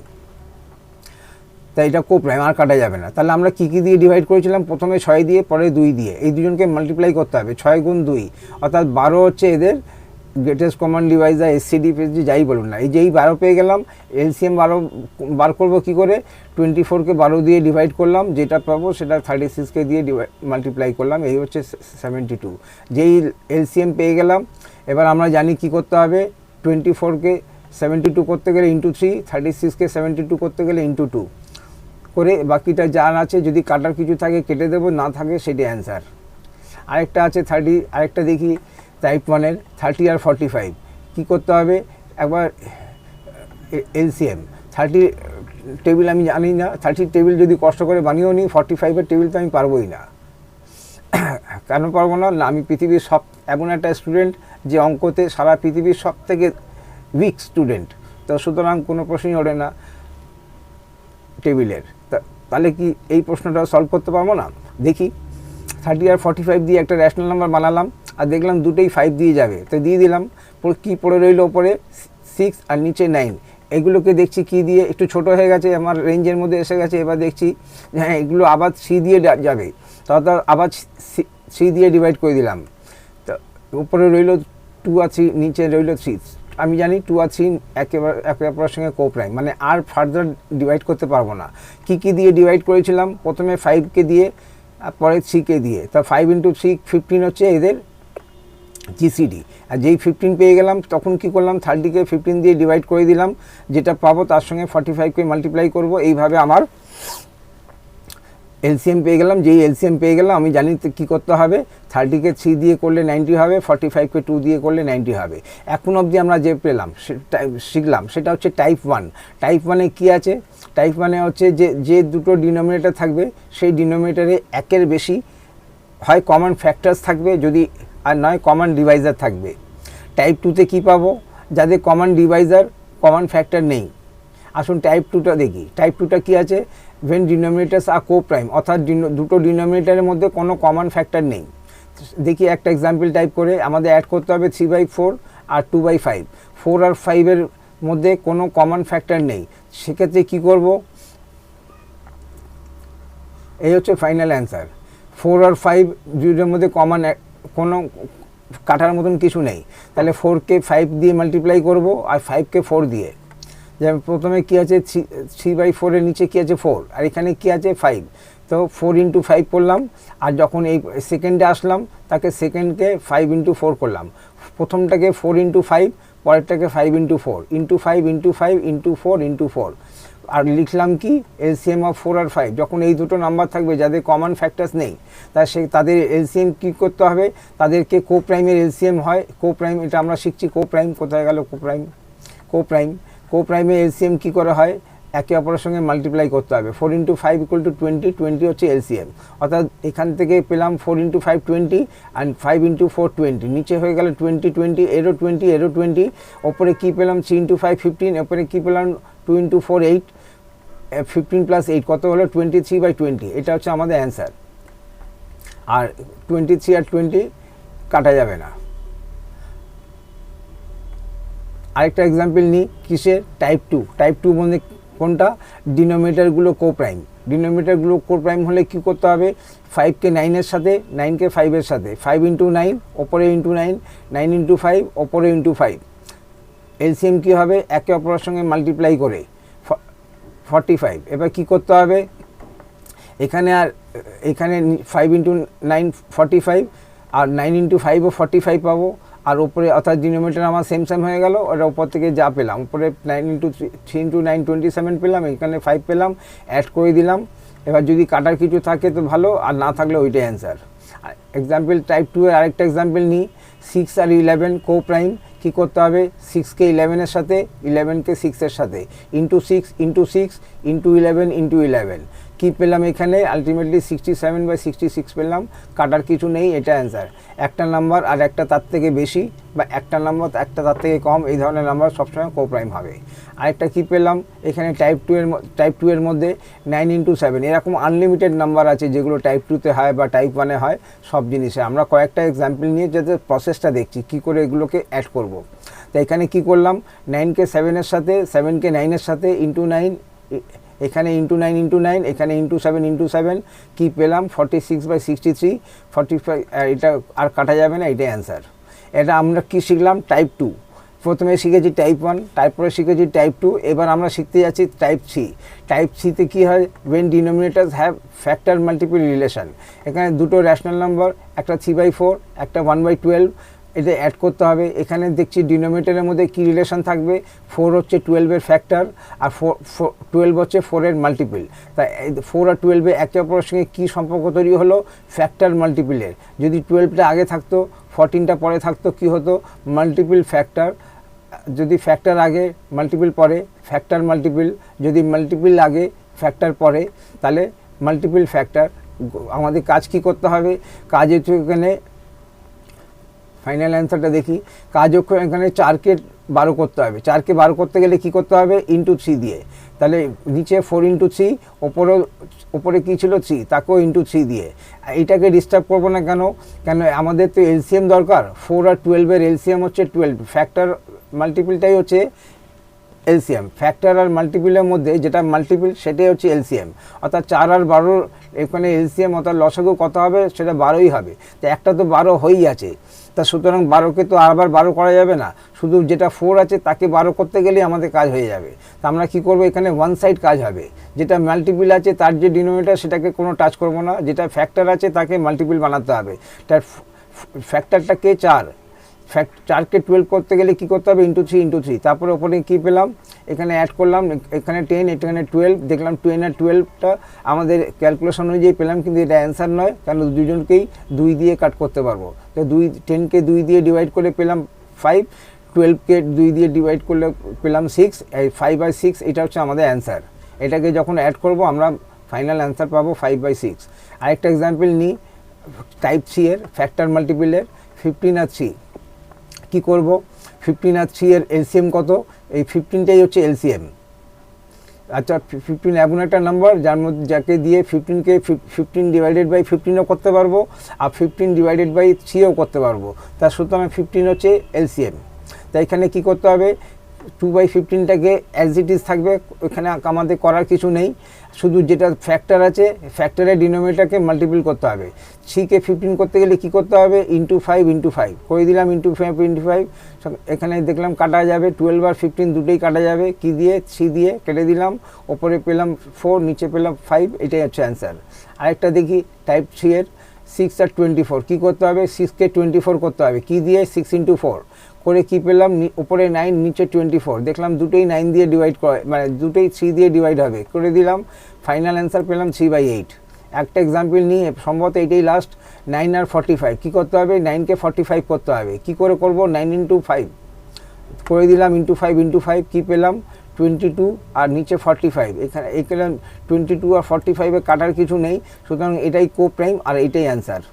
তাই এটা কোপ্রাইম, আর কাটা যাবে না। তাহলে আমরা কী কী দিয়ে ডিভাইড করেছিলাম, প্রথমে 6 দিয়ে পরে 2 দিয়ে। এই দুজনকে মাল্টিপ্লাই করতে হবে, 6 গুণ 2 অর্থাৎ 12 হচ্ছে এদের গ্রেটেস্ট কমন ডিভাইজার, এসসিডি পেয়েছি যাই বলুন না। এই যেই 12 পেয়ে গেলাম, এলসিএম 12 বার করবো কী করে, 24কে 12 দিয়ে ডিভাইড করলাম, যেটা পাবো সেটা 36কে দিয়ে মাল্টিপ্লাই করলাম, এই হচ্ছে 72। যেই এলসিএম পেয়ে গেলাম এবার আমরা জানি কি করতে হবে, 24কে 72 করতে গেলে ইন্টু 3, 36কে 72 করতে গেলে ইন্টু 2 করে বাকিটা যা আছে যদি কাটার কিছু থাকে কেটে দেবো, না থাকে সেটাই অ্যান্সার। আরেকটা আছে 30, আরেকটা দেখি টাইপ 1-এর 30 আর 45 কী করতে হবে, একবার এলসিএম 30 টেবিল আমি জানি না, 30 টেবিল যদি কষ্ট করে বানিয়েও নিই, 45-এর টেবিল তো আমি পারবোই না। কেন পারবো না? আমি পৃথিবীর এমন একটা স্টুডেন্ট যে অঙ্কতে সারা পৃথিবীর সব থেকে উইক স্টুডেন্ট, তো সুতরাং কোনো প্রশ্নই ওঠে না টেবিলের। তাহলে কি এই প্রশ্নটা সলভ করতে পারবো না? দেখি 30 আর 45 দিয়ে একটা র্যাশনাল নাম্বার বানালাম আর দেখলাম দুটোই 5 দিয়ে যাবে, তো দিয়ে দিলাম। কী পড়ে রইল ওপরে 6 আর নিচে 9, এগুলোকে দেখছি কি দিয়ে একটু ছোট হয়ে গেছে, আমার রেঞ্জের মধ্যে এসে গেছে। এবার দেখছি হ্যাঁ এগুলো আবার 3 দিয়ে যাবে, তাহলে আবার 3 দিয়ে ডিভাইড করে দিলাম। তো উপরে রইল 2 আর 3, নিচে রইল 3। আমি জানি 2 আর 3 একে অপরের সঙ্গে কোপ্রাইম, মানে আর ফার্দার ডিভাইড করতে পারবো না। কি দিয়ে ডিভাইড করেছিলাম? প্রথমে 5কে দিয়ে, পরে 3কে দিয়ে। তা 5 × 3 15 হচ্ছে এদের জিসিডি। আর যেই 15 পেয়ে গেলাম তখন কি করলাম, 30কে 15 দিয়ে ডিভাইড করে দিলাম, যেটা পাবো তার সঙ্গে 45কে মাল্টিপ্লাই করব। এইভাবে আমার এলসিএম পেয়ে গেলাম। যেই এলসিএম পেয়ে গেলাম আমি জানি কী করতে হবে, 30কে 3 দিয়ে করলে 90 হবে, 45কে 2 দিয়ে করলে 90 হবে। এখন অবধি আমরা যে পেলাম শিখলাম সেটা হচ্ছে টাইপ 1। টাইপ 1-এ কী আছে? টাইপ 1-এ হচ্ছে যে দুটো ডিনোমিনেটর থাকবে সেই ডিনোমিনেটরে একের বেশি হয় কমন ফ্যাক্টরস থাকবে, যদি আর নয় কমন ডিভাইজার থাকবে। টাইপ 2-তে কী পাবো? যাদের কমন ডিভাইজার কমন ফ্যাক্টর নেই। আসুন টাইপ 2টা দেখি। টাইপ 2টা কী আছে? when denominators are co-prime, অর্থাৎ দুটো ডিনোমিনেটরের মধ্যে কোনো কমন ফ্যাক্টর নেই। দেখি একটা এক্সাম্পল টাইপ করে আমাদের অ্যাড করতে হবে 3/4 আর 2/5। 4 আর 5-এর মধ্যে কোনো কমন ফ্যাক্টর নেই, সেক্ষেত্রে কী করব? এই হচ্ছে ফাইনাল অ্যান্সার। 4 আর 5 দুটোর মধ্যে কমন কোনো কাটার মতন কিছু নেই, তাহলে 4কে 5 দিয়ে মাল্টিপ্লাই করব আর 5কে 4 দিয়ে। যেমন প্রথমে কী আছে 3/4-এর নিচে কী আছে 4, আর এখানে কী আছে 5, তো 4 × 5 করলাম। আর যখন এই সেকেন্ডে আসলাম তাকে সেকেন্ডকে 5 × 4 করলাম। প্রথমটাকে 4 × 5, পরেরটাকে 5 × 4 × 5 × 5 × 4 × 4। আর লিখলাম কি এলসিএম অফ 4 আর 5। যখন এই দুটো নাম্বার থাকবে যাদের কমন ফ্যাক্টরস নেই, তাদের এলসিএম কী করতে হবে? তাদেরকে কোপ্রাইমের এলসিএম হয়। কোপ্রাইম, এটা আমরা শিখছি কোপ্রাইম। কোথায় গেল কোপ্রাইম? কোপ্রাইমের এলসিএম কী করে হয়? একে অপরের সঙ্গে মাল্টিপ্লাই করতে হবে। 4 × 5 = 20, 20 হচ্ছে এলসিএম। অর্থাৎ এখান থেকে পেলাম 4 × 5 20 আর 5 × 4 20, নিচে হয়ে গেল 20 20, এরও 20 এরও 20। ওপরে কী পেলাম? 3 × 5 15, ওপরে কী পেলাম? 2 × 4 8, 15 + 8 কত হলো? 23/20। এটা হচ্ছে আমাদের অ্যান্সার। আর 23 আর 20 কাটা যাবে না। আরেকটা এক্সাম্পল নিই কিসের? টাইপ 2। টাইপ 2 মধ্যে কোনটা? ডিনোমিনেটরগুলো কোপ্রাইম। ডিনোমিনেটরগুলো কোপ্রাইম হলে কী করতে হবে? 5কে 9-এর সাথে, 9কে 5-এর সাথে, 5 × 9 ওপরে × 9, 9 × 5 ওপরে × 5। এলসিএম কী হবে? একে অপরের সঙ্গে মাল্টিপ্লাই করে 45। এবার কী করতে হবে? এখানে 5 × 9 45, আর 9 × 5ও 45 পাবো। আর ওপরে অর্থাৎ ডিনোমিনেটর আমার সেম হয়ে গেল। ওটা ওপর থেকে যা পেলাম, উপরে 9 × 3 × 9 27 পেলাম, এখানে 5 পেলাম, অ্যাড করে দিলাম। এবার যদি কাটার কিছু থাকে তো ভালো, আর না থাকলে ওইটাই অ্যান্সার। এক্সাম্পল টাইপ 2-এর আরেকটা এক্সাম্পল নিই। 6 আর 11 কোপ্রাইম। কী করতে হবে? 6কে 11-এর সাথে, 11কে 6-এর সাথে, × 6 × 6 × 11 × 11। কী পেলাম এখানে? আলটিমেটলি 67/66 পেলাম। কাটার কিছু নেই, এটা অ্যান্সার। একটা নাম্বার আর একটা তার থেকে বেশি, বা একটা নাম্বার একটা তার থেকে কম, এই ধরনের নাম্বার সবসময় কোপ্রাইম হবে। আরেকটা কী পেলাম এখানে? টাইপ 2-এর মধ্যে 9 × 7, এরকম আনলিমিটেড নাম্বার আছে যেগুলো টাইপ 2-তে হয় বা টাইপ 1-এ হয়। সব জিনিসে আমরা কয়েকটা এক্সাম্পল নিয়ে যাতে প্রসেসটা দেখছি কী করে এগুলোকে অ্যাড করব। তো এখানে কী করলাম? 9কে 7-এর সাথে, 7কে 9-এর সাথে, × 9, এখানে × 9 × 9, এখানে × 7 × 7। কী পেলাম? 46/63, 45। এটা আর কাটা যাবে না, এটাই অ্যান্সার। এটা আমরা কি শিখলাম? টাইপ 2। প্রথমে শিখেছি টাইপ 1, তারপরে শিখেছি টাইপ 2। এবার আমরা শিখতে যাচ্ছি টাইপ 3। টাইপ 3-তে কী হয়? when denominators have factor multiple relation। এখানে দুটো রেশনাল নাম্বার, একটা 3/4, একটা 1/12, এটা অ্যাড করতে হবে। এখানে দেখছি ডিনোমিনেটরের মধ্যে কী রিলেশন থাকবে? 4 হচ্ছে 12-এর ফ্যাক্টর, আর 12 হচ্ছে 4-এর মাল্টিপল। তাই 4 আর 12-এ একে অপরের সঙ্গে কী সম্পর্ক তৈরি হলো? ফ্যাক্টর মাল্টিপলের। যদি 12টা আগে থাকতো, 14টা পরে থাকতো, কী হতো? Multiple factor. যদি ফ্যাক্টর আগে, মাল্টিপল পরে, ফ্যাক্টর মাল্টিপল। যদি মাল্টিপল আগে, ফ্যাক্টর পরে, তাহলে মাল্টিপল ফ্যাক্টর। আমাদের কাজ কি করতে হবে? কাজ হচ্ছে এখানে ফাইনাল অ্যান্সারটা দেখি। কাজ হচ্ছে এখানে 4কে 12 করতে হবে। 4কে 12 করতে গেলে কী করতে হবে? × 3 দিয়ে। তাহলে নিচে 4 × 3, ওপরে কী ছিল 3, তাকেও × 3 দিয়ে। এইটাকে ডিস্টার্ব করবো না কেন? আমাদের তো এলসিএম দরকার। 4 আর 12-এর এলসিএম হচ্ছে 12, ফ্যাক্টর মাল্টিপলটাই হচ্ছে এলসিএম। ফ্যাক্টর আর মাল্টিপলের মধ্যে যেটা মাল্টিপল সেটাই হচ্ছে এলসিএম, অর্থাৎ 4 আর 12 এখানে এলসিএম অর্থাৎ লসাগু কত হবে, সেটা 12ই হবে। তো একটা তো 12 হয়েই আছে, তা সুতরাং 12কে তো আবার 12 করা যাবে না, শুধু যেটা 4 আছে তাকে 12 করতে গেলেই আমাদের কাজ হয়ে যাবে। তা আমরা কী করবো, এখানে ওয়ান সাইড কাজ হবে, যেটা মাল্টিপল আছে তার যে ডিনোমিনেটর সেটাকে কোনো টাচ করবো না, যেটা ফ্যাক্টর আছে তাকে মাল্টিপল বানাতে হবে। তার ফ্যাক্টরটাকে 4, 4কে 12 করতে গেলে কী করতে হবে, *3 তারপরে ওপরে কী পেলাম, এখানে অ্যাড করলাম, এখানে 10 এখানে 12, দেখলাম 10 আর 12টা আমাদের ক্যালকুলেশন অনুযায়ী পেলাম, কিন্তু এটা অ্যান্সার নয়, কারণ দুজনকেই 2 দিয়ে কাট করতে পারবো। তো 10কে 2 দিয়ে ডিভাইড করে পেলাম 5, 12কে 2 দিয়ে ডিভাইড করলে পেলাম 6, এই 5/6 এটা হচ্ছে আমাদের অ্যান্সার। এটাকে যখন অ্যাড করব আমরা ফাইনাল অ্যান্সার পাবো 5/6। আরেকটা এক্সাম্পল নিই টাইপ 3 এর ফ্যাক্টর মাল্টিপলের, 15 আর 3 কী করবো, 15 আর 3 এর এলসিএম কত, এই 15টাই হচ্ছে এলসিএম। আচ্ছা 15 এমন একটা নাম্বার যার মধ্যে যাকে দিয়ে 15কে 15 ডিভাইডেড বাই 15ও করতে পারবো, আর 15 ডিভাইডেড বাই 3ও করতে পারবো, তার সুতরাং 15 হচ্ছে এলসিএম। তাই এখানে কী করতে হবে, 2/15টাকে অ্যাজ ইট ইজ থাকবে, এখানে আমাদের করার কিছু নেই, শুধু যেটা ফ্যাক্টর আছে ফ্যাক্টরের ডিনোমিনেটরকে মাল্টিপল করতে হবে। 3কে 15 করতে গেলে কী করতে হবে, *5 করে দিলাম, *5 এখানে দেখলাম কাটা যাবে, 12 আর 15 দুটোই কাটা যাবে, কি দিয়ে, 3 দিয়ে কেটে দিলাম, ওপরে পেলাম 4, নিচে পেলাম 5, এটাই হচ্ছে অ্যান্সার। আরেকটা দেখি টাইপ 3 এর 6 আর 24 কী করতে হবে, 6কে 24 করতে হবে, কি দিয়ে, 6 × 4 করে কী পেলাম, উপরে 9 নিচে 24, দেখলাম দুটোই 9 দিয়ে ডিভাইড করে, মানে দুটোই 3 দিয়ে ডিভাইড হবে, করে দিলাম, ফাইনাল অ্যান্সার পেলাম 3/8। একটা এক্সাম্পল নিয়ে সম্ভবত এটাই লাস্ট, 9 আর 45 কী করতে হবে, 9কে 45 করতে হবে, কি করে করব, 9 × 5 করে দিলাম, *5 কী পেলাম, 22 আর নিচে 45, এখানে 22 আর 45-এ কাটার কিছু নেই, সুতরাং এটাই কো প্রাইম আর এটাই অ্যান্সার।